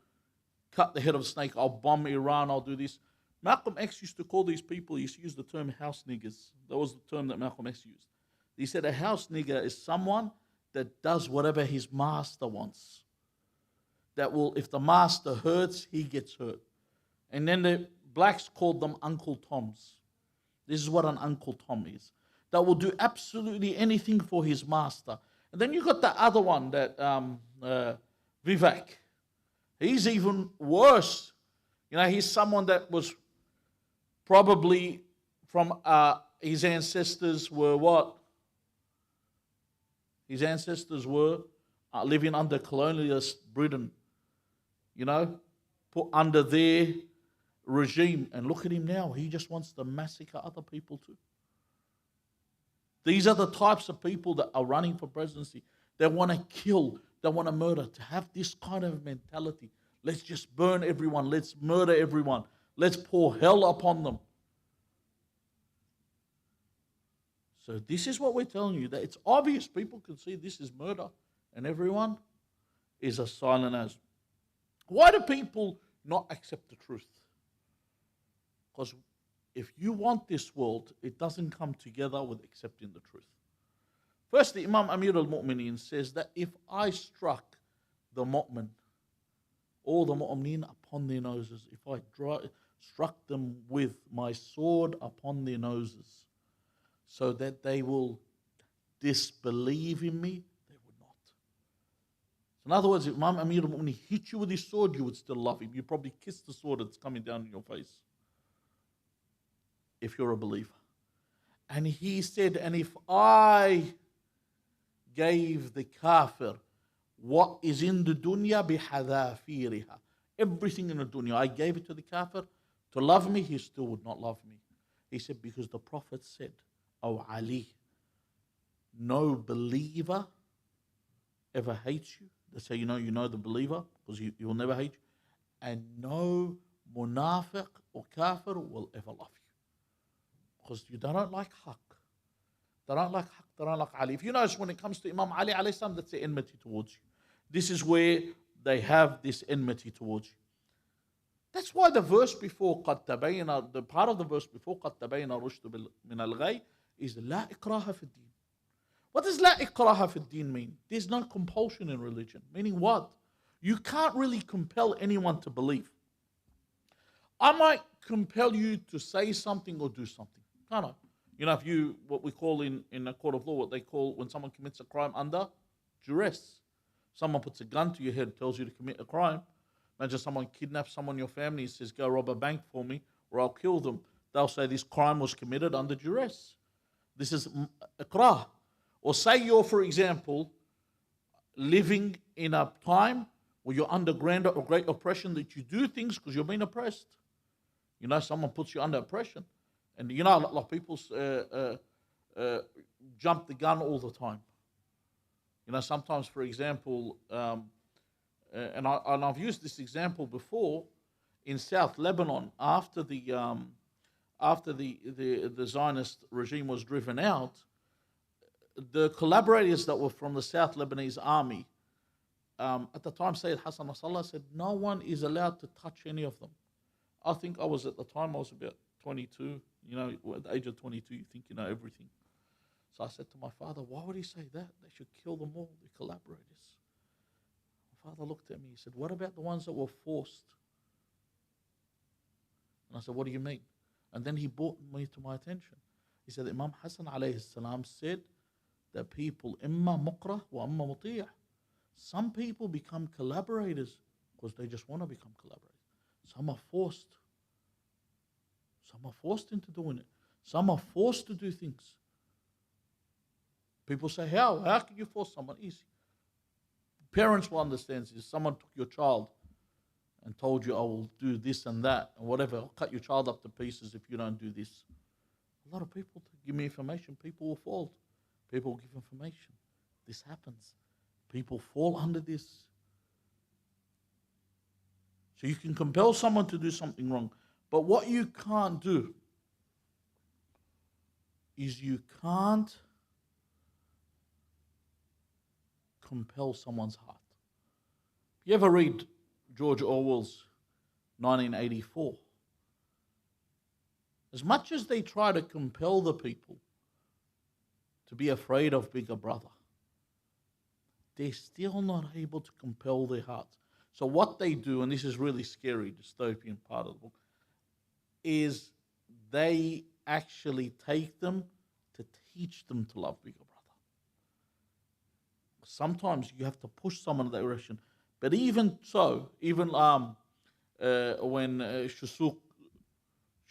D: cut the head of a snake, I'll bomb Iran, I'll do this. Malcolm X used to call these people, he used to use the term house niggers. That was the term that Malcolm X used. He said a house nigger is someone that does whatever his master wants. That will, if the master hurts, he gets hurt. And then the blacks called them Uncle Toms. This is what an Uncle Tom is. That will do absolutely anything for his master. And then you got the other one, that Vivek. He's even worse. You know, he's someone that was probably from his ancestors were what? His ancestors were living under colonialist Britain, you know, put under their regime. And look at him now. He just wants to massacre other people too. These are the types of people that are running for presidency. They want to kill. They want to murder. To have this kind of mentality. Let's just burn everyone. Let's murder everyone. Let's pour hell upon them. So this is what we're telling you, that it's obvious people can see this is murder and everyone is as silent as. Why do people not accept the truth? Because if you want this world, it doesn't come together with accepting the truth. Firstly, Imam Amir al-Mu'mineen says that if I struck the mu'min, all the mu'mineen upon their noses, if I struck them with my sword upon their noses, so that they will disbelieve in me, they would not. So in other words, if Imam Amir al-Mu'mineen hit you with his sword, you would still love him. You probably kiss the sword that's coming down in your face, if you're a believer. And he said, and if I gave the kafir what is in the dunya bihadafiriha, everything in the dunya, I gave it to the kafir to love me, he still would not love me. He said, because the Prophet said, "Oh Ali, no believer ever hates you." That's how you know the believer, because he will never hate you. And no munafiq or kafir will ever love you, because they don't like haqq. They don't like haqq, they don't like Ali. If you notice, when it comes to Imam Ali alayhi salam, that's the enmity towards you. This is where they have this enmity towards you. That's why the verse before قَدْ تَبَيَّنَ, the part of the verse before قَدْ تَبَيَّنَ الرُّشْدُ مِنَ الْغَيِّ is لَا إِكْرَاهَ فِي الدِّينِ. What does لَا إِكْرَاهَ فِي الدِّينِ mean? There's no compulsion in religion. Meaning what? You can't really compel anyone to believe. I might compel you to say something or do something. Can't I? You know, if you, what we call in a court of law, what they call when someone commits a crime under duress. Someone puts a gun to your head, tells you to commit a crime. Imagine someone kidnaps someone in your family and says, go rob a bank for me or I'll kill them. They'll say this crime was committed under duress. This is ikrah. Or say you're, for example, living in a time where you're under great oppression, that you do things because you're being oppressed. You know, someone puts you under oppression. And you know, a lot of people jump the gun all the time. You know, sometimes, for example, and I've used this example before in South Lebanon after the Zionist regime was driven out. The collaborators that were from the South Lebanese army, at the time, Sayyid Hassan Nasrallah said, no one is allowed to touch any of them. I think I was about 22. You know, at the age of 22, you think you know everything. So I said to my father, why would he say that? They should kill them all, the collaborators. My father looked at me, he said, what about the ones that were forced? And I said, what do you mean? And then he brought me to my attention. He said, Imam Hassan alayhi salam said that people, imma muqrah wa imma muti'ah. Some people become collaborators because they just want to become collaborators. Some are forced. Some are forced into doing it. Some are forced to do things. People say, how? How can you force someone? Easy. Parents will understand this. Someone took your child and told you, I will do this and that and whatever. I'll cut your child up to pieces if you don't do this. A lot of people give me information. People will fall. People will give information. This happens. People fall under this. So you can compel someone to do something wrong. But what you can't do is you can't compel someone's heart. You ever read George Orwell's 1984? As much as they try to compel the people to be afraid of bigger brother, they're still not able to compel their hearts. So what they do, and this is really scary, dystopian part of the book, is they actually take them to teach them to love bigger brother. Sometimes you have to push someone in that direction. But even so, even when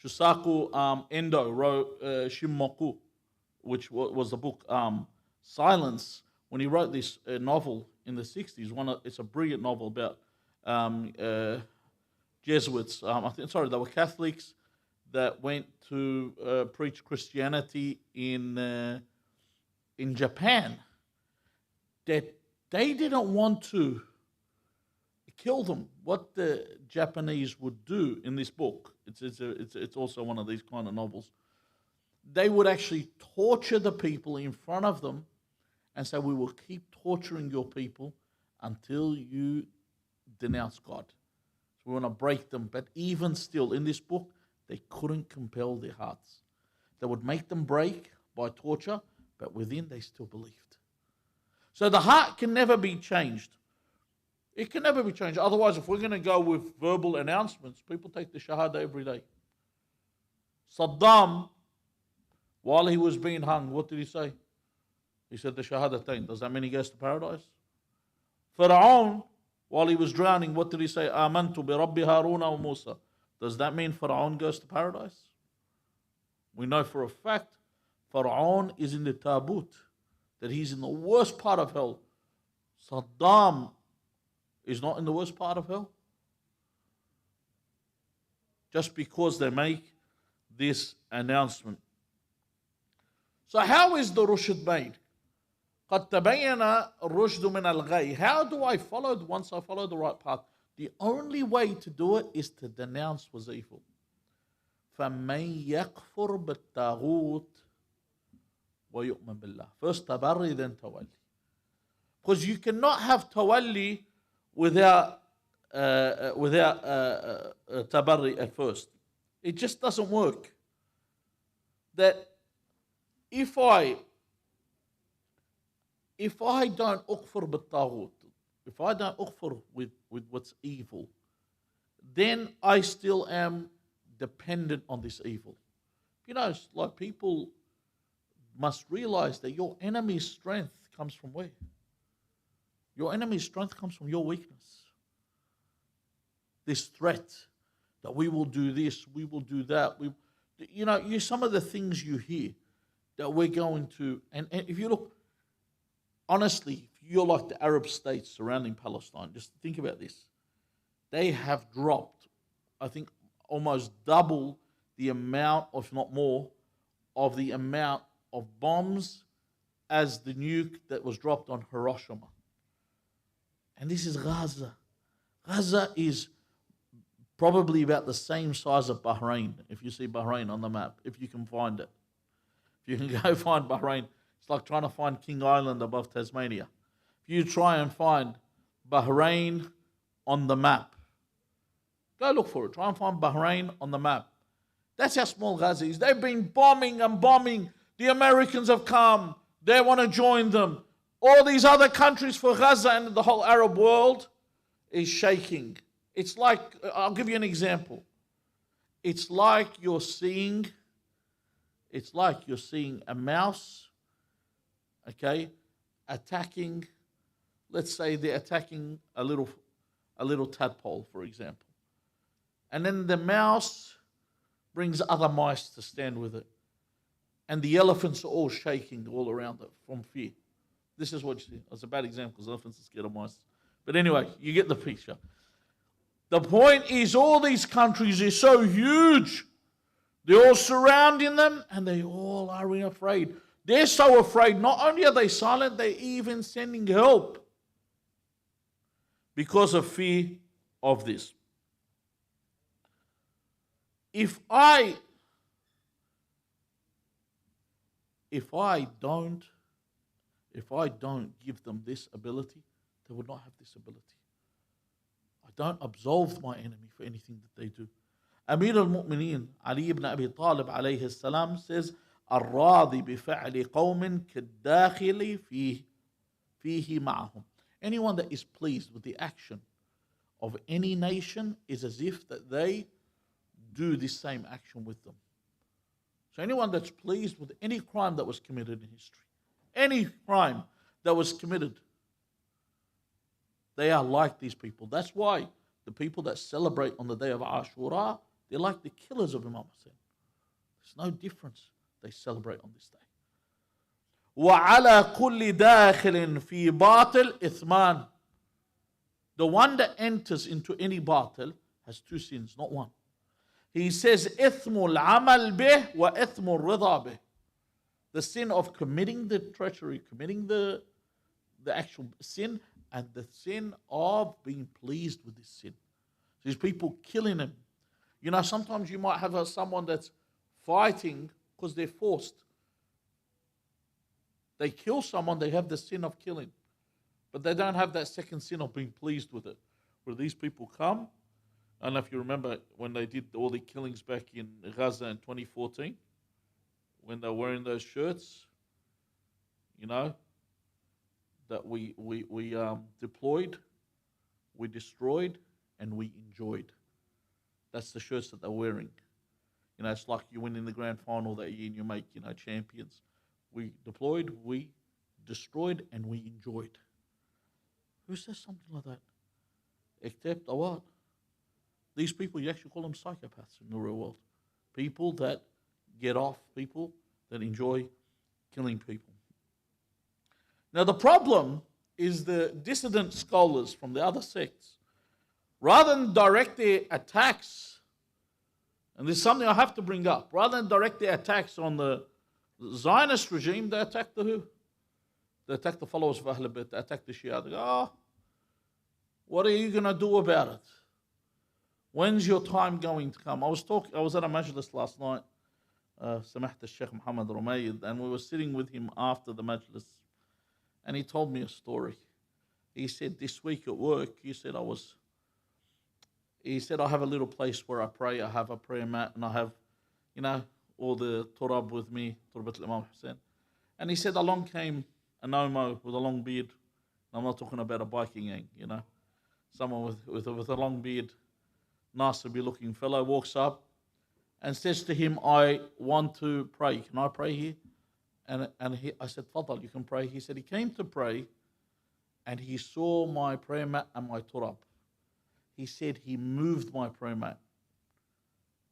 D: Shusaku Endo wrote Shimmoku, which was the book Silence, when he wrote this novel in the 60s, it's a brilliant novel about Jesuits. They were Catholics that went to preach Christianity in Japan. That they didn't want to kill them. What the Japanese would do in this book, it's also one of these kind of novels. They would actually torture the people in front of them and say, we will keep torturing your people until you denounce God. So we want to break them. But even still, in this book, they couldn't compel their hearts. They would make them break by torture, but within they still believed. So the heart can never be changed. It can never be changed. Otherwise, if we're going to go with verbal announcements, people take the Shahada every day. Saddam, while he was being hung, what did he say? He said the Shahadatain. Does that mean he goes to paradise? Pharaoh, while he was drowning, what did he say? Amantu bi Rabbi Haruna wa Musa. Does that mean Pharaoh goes to paradise? We know for a fact Pharaoh is in the Tabut, that he's in the worst part of hell. Saddam is not in the worst part of hell. Just because they make this announcement. So how is the rushd made? قَدْ تَبَيَّنَ الرُّشْدُ مِنَ الْغَيِّ. How do I follow once I follow the right path? The only way to do it is to denounce what's evil. فَمَنْ يَكْفُرْ بِالطَّاغُوتِ وَيُؤْمَنْ بِاللَّهِ. First tabarri, then tawalli. Because you cannot have tawalli without tabarri at first. It just doesn't work. That if I don't ukfur bit-taghut, if I don't ukfur with what's evil, then I still am dependent on this evil. You know, it's like people must realize that your enemy's strength comes from where? Your enemy's strength comes from your weakness. This threat that we will do this, we will do that. Some of the things you hear that we're going to, and if you look, honestly, if you're like the Arab states surrounding Palestine, just think about this. They have dropped, I think, almost double the amount, if not more, of the amount of bombs as the nuke that was dropped on Hiroshima. And this is Gaza. Gaza is probably about the same size of Bahrain, if you see Bahrain on the map, if you can find it. If you can go find Bahrain, it's like trying to find King Island above Tasmania. If you try and find Bahrain on the map, go look for it. Try and find Bahrain on the map. That's how small Gaza is. They've been bombing and bombing. The Americans have come. They want to join them. All these other countries for Gaza and the whole Arab world is shaking. It's like, I'll give you an example. It's like you're seeing a mouse, okay, attacking, let's say they're attacking a little tadpole, for example. And then the mouse brings other mice to stand with it. And the elephants are all shaking all around it from fear. This is what you see. It's a bad example because elephants are scared of mice. But anyway, you get the picture. The point is, all these countries are so huge. They're all surrounding them and they all are afraid. They're so afraid, not only are they silent, they're even sending help because of fear of this. If I don't give them this ability, they would not have this ability. I don't absolve my enemy for anything that they do. Amir al-Mu'mineen Ali ibn Abi Talib alayhi salam says, الراضي بفعل قوم كالداخل فيه معهم. Anyone that is pleased with the action of any nation is as if that they do this same action with them. So anyone that's pleased with any crime that was committed in history, any crime that was committed, they are like these people. That's why the people that celebrate on the day of Ashura, they're like the killers of Imam Hussein. There's no difference. They celebrate on this day. وَعَلَى كُلِّ دَاخِلٍ فِي بَاطِلٍ إِثْمَانٍ. The one that enters into any batil has two sins, not one. He says, إِثْمُ الْعَمَلْ بِهِ وَإِثْمُ الرِّضَى بِهِ. The sin of committing the treachery, committing the actual sin, and the sin of being pleased with this sin. These people killing him. You know, sometimes you might have someone that's fighting because they're forced. They kill someone, they have the sin of killing. But they don't have that second sin of being pleased with it. Where these people come, I don't know if you remember when they did all the killings back in Gaza in 2014, when they were wearing those shirts, you know, that we deployed, we destroyed, and we enjoyed. That's the shirts that they're wearing. You know, it's like you win in the grand final that year and you make, you know, champions. We deployed, we destroyed, and we enjoyed. Who says something like that? Except what? These people, you actually call them psychopaths in the real world. People that get off, people that enjoy killing people. Now the problem is the dissident scholars from the other sects, rather than direct their attacks, and this is something I have to bring up, rather than direct their attacks on the Zionist regime, they attack the who? They attack the followers of Ahlul Bayt, they attack the Shia. They go, what are you going to do about it? When's your time going to come? I was at a majlis last night, Samahat Sheikh Mohammed, and we were sitting with him after the majlis, and he told me a story. He said, this week at work, he said, I have a little place where I pray. I have a prayer mat, and I have, you know, all the turab with me, Turbat al-Imam Hussein. And he said, along came an Omo with a long beard. I'm not talking about a biking gang, you know. Someone with a long beard, nice to be looking fellow, walks up and says to him, I want to pray. Can I pray here? I said, Fadal, you can pray. He said he came to pray and he saw my prayer mat and my turab. He said he moved my prayer mat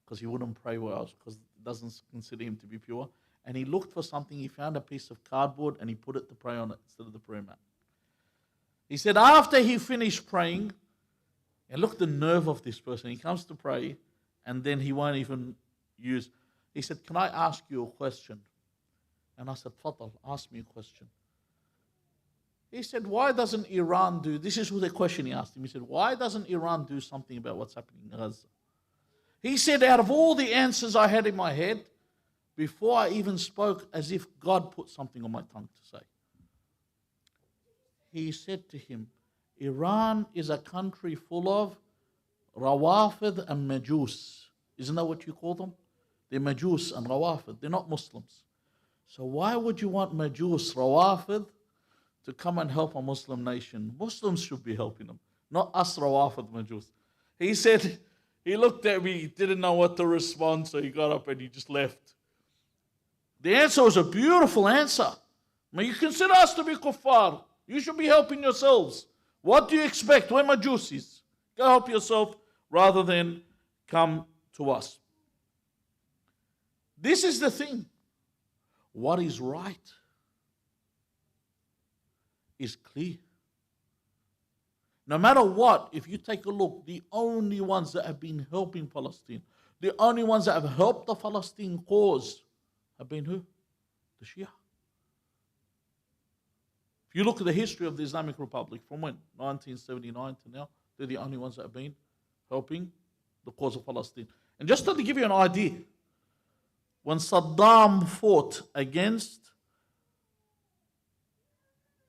D: because he wouldn't pray where I was, because it doesn't consider him to be pure. And he looked for something, he found a piece of cardboard and he put it to pray on it instead of the prayer mat. He said after he finished praying, and look the nerve of this person, he comes to pray and then he won't even use. He said, can I ask you a question? And I said, Fadal, ask me a question. He said, why doesn't Iran do, this is the question he asked him. He said, why doesn't Iran do something about what's happening in Gaza? He said, out of all the answers I had in my head, before I even spoke, as if God put something on my tongue to say. He said to him, Iran is a country full of Rawafid and Majus. Isn't that what you call them? They're Majus and Rawafid. They're not Muslims. So why would you want Majus, Rawafid, to come and help a Muslim nation? Muslims should be helping them, not us Rawafid Majus. He said, he looked at me, didn't know what to respond, so he got up and he just left. The answer was a beautiful answer. I mean, you consider us to be kuffar. You should be helping yourselves. What do you expect? We're Majusis. Go help yourself rather than come to us. This is the thing. What is right is clear. No matter what, if you take a look, the only ones that have been helping Palestine, the only ones that have helped the Palestine cause have been who? The Shia. If you look at the history of the Islamic Republic, from when? 1979 to now, they're the only ones that have been helping the cause of Palestine. And just to give you an idea, when Saddam fought against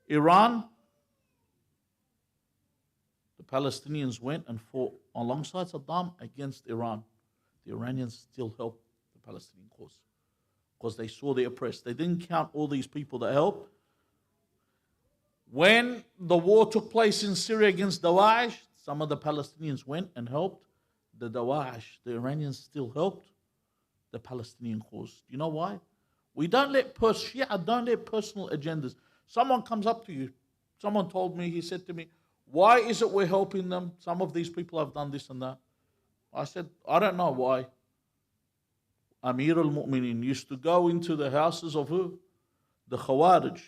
D: Iran, the Palestinians went and fought alongside Saddam against Iran. The Iranians still helped the Palestinian cause because they saw the oppressed. They didn't count all these people that helped. When the war took place in Syria against Daesh, some of the Palestinians went and helped the Daesh. The Iranians still helped the Palestinian cause. Do you know why? We don't let Shia don't let personal agendas. Someone comes up to you. Someone told me, he said to me, why is it we're helping them? Some of these people have done this and that. I said, I don't know why. Amir al-Mu'minin used to go into the houses of who? The Khawarij.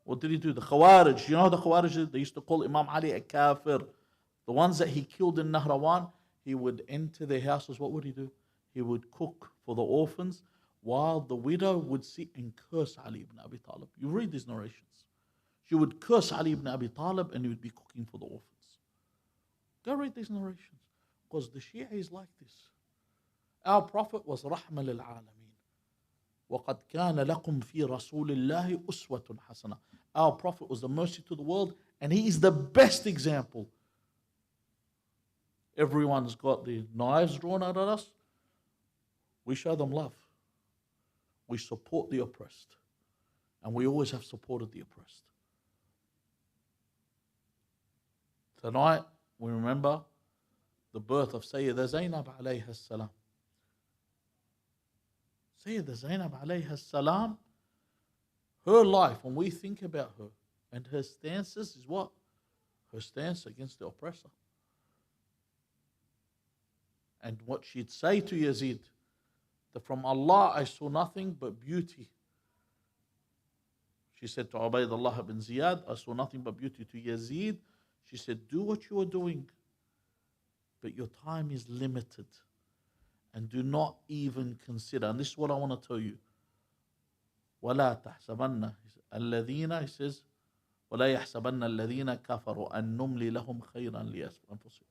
D: What did he do? The Khawarij. You know the Khawarij, they used to call Imam Ali a kafir. The ones that he killed in Nahrawan, he would enter their houses. What would he do? He would cook for the orphans while the widow would sit and curse Ali ibn Abi Talib. You read these narrations. She would curse Ali ibn Abi Talib and he would be cooking for the orphans. Go read these narrations. Because the Shia is like this. Our Prophet was رحمة للعالمين. وقد كان لكم في رسول الله أسوة حسنة. Our Prophet was the mercy to the world and he is the best example. Everyone's got the knives drawn out at us. We show them love. We support the oppressed. And we always have supported the oppressed. Tonight, we remember the birth of Sayyeda Zaynab alayha salam. Sayyeda Zaynab alayha salam, her life, when we think about her, and her stances is what? Her stance against the oppressor. And what she'd say to Yazid, that from Allah I saw nothing but beauty. She said to Ubaydullah ibn Ziyad, I saw nothing but beauty. To Yazid, she said, do what you are doing, but your time is limited. And do not even consider, and this is what I want to tell you. وَلَا تَحْسَبَنَّ الَّذِينَ, he says, وَلَا يَحْسَبَنَّ الَّذِينَ كَفَرُوا أَن نُمْلِ لَهُمْ خَيْرًا لِيَنفُسِهِمْ.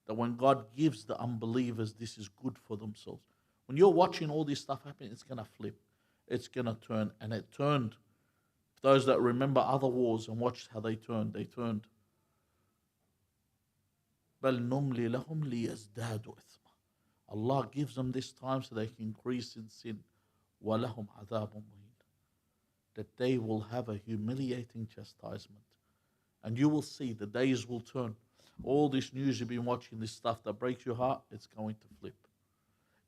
D: That when God gives the unbelievers, this is good for themselves. When you're watching all this stuff happen, it's going to flip. It's going to turn. And it turned. Those that remember other wars and watched how they turned. بَلْ نُمْلِ لَهُمْ لِيَزْدَادُوا إِثْمًا. Allah gives them this time so they can increase in sin. وَلَهُمْ عَذَابٌ مُهِينٌ. That they will have a humiliating chastisement. And you will see the days will turn. All this news you've been watching, this stuff that breaks your heart, it's going to flip.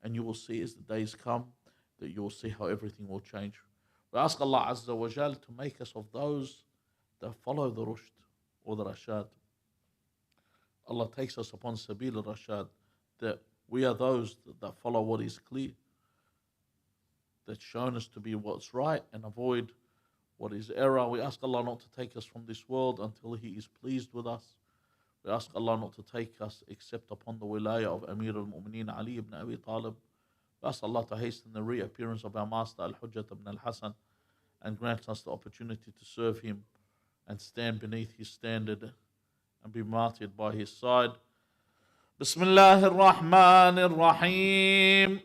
D: And you will see as the days come that you will see how everything will change. We ask Allah Azza wa Jal to make us of those that follow the rushd or the rashad. Allah takes us upon sabil al-rashad, that we are those that follow what is clear, that's shown us to be what's right and avoid what is error. We ask Allah not to take us from this world until He is pleased with us. We ask Allah not to take us except upon the wilayah of Amir al-Mu'mineen Ali ibn Abi Talib. We ask Allah to hasten the reappearance of our master Al-Hujjat ibn al-Hasan and grant us the opportunity to serve him and stand beneath his standard and be martyred by his side. Bismillah ar-Rahman ar-Rahim.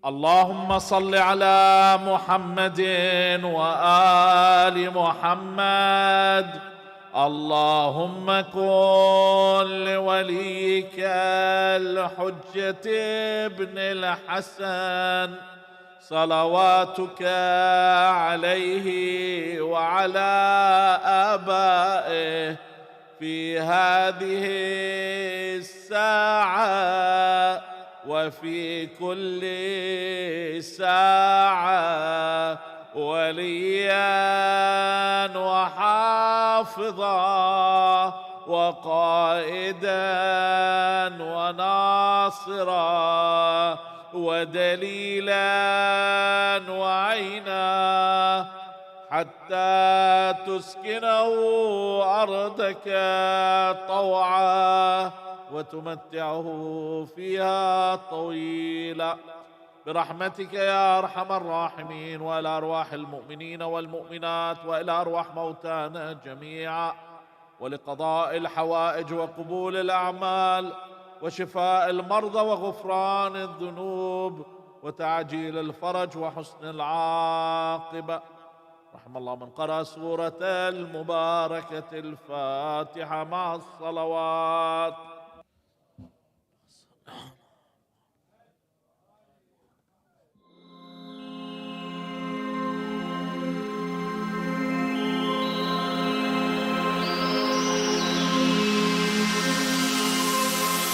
D: اللهم صل على محمد وآل محمد. اللهم كن لوليك الحجة ابن الحسن صلواتك عليه وعلى آبائه في هذه الساعة وفي كل ساعة وليا وحافظا وقائدا وناصرا ودليلا وعينا حتى تسكنه أرضك طوعا وتمتعه فيها طويلا برحمتك يا أرحم الراحمين، وإلى أرواح المؤمنين والمؤمنات وإلى أرواح موتانا جميعا، ولقضاء الحوائج وقبول الأعمال وشفاء المرضى وغفران الذنوب وتعجيل الفرج وحسن العاقبة. رحم الله من قرأ سورة المباركة الفاتحة مع الصلوات.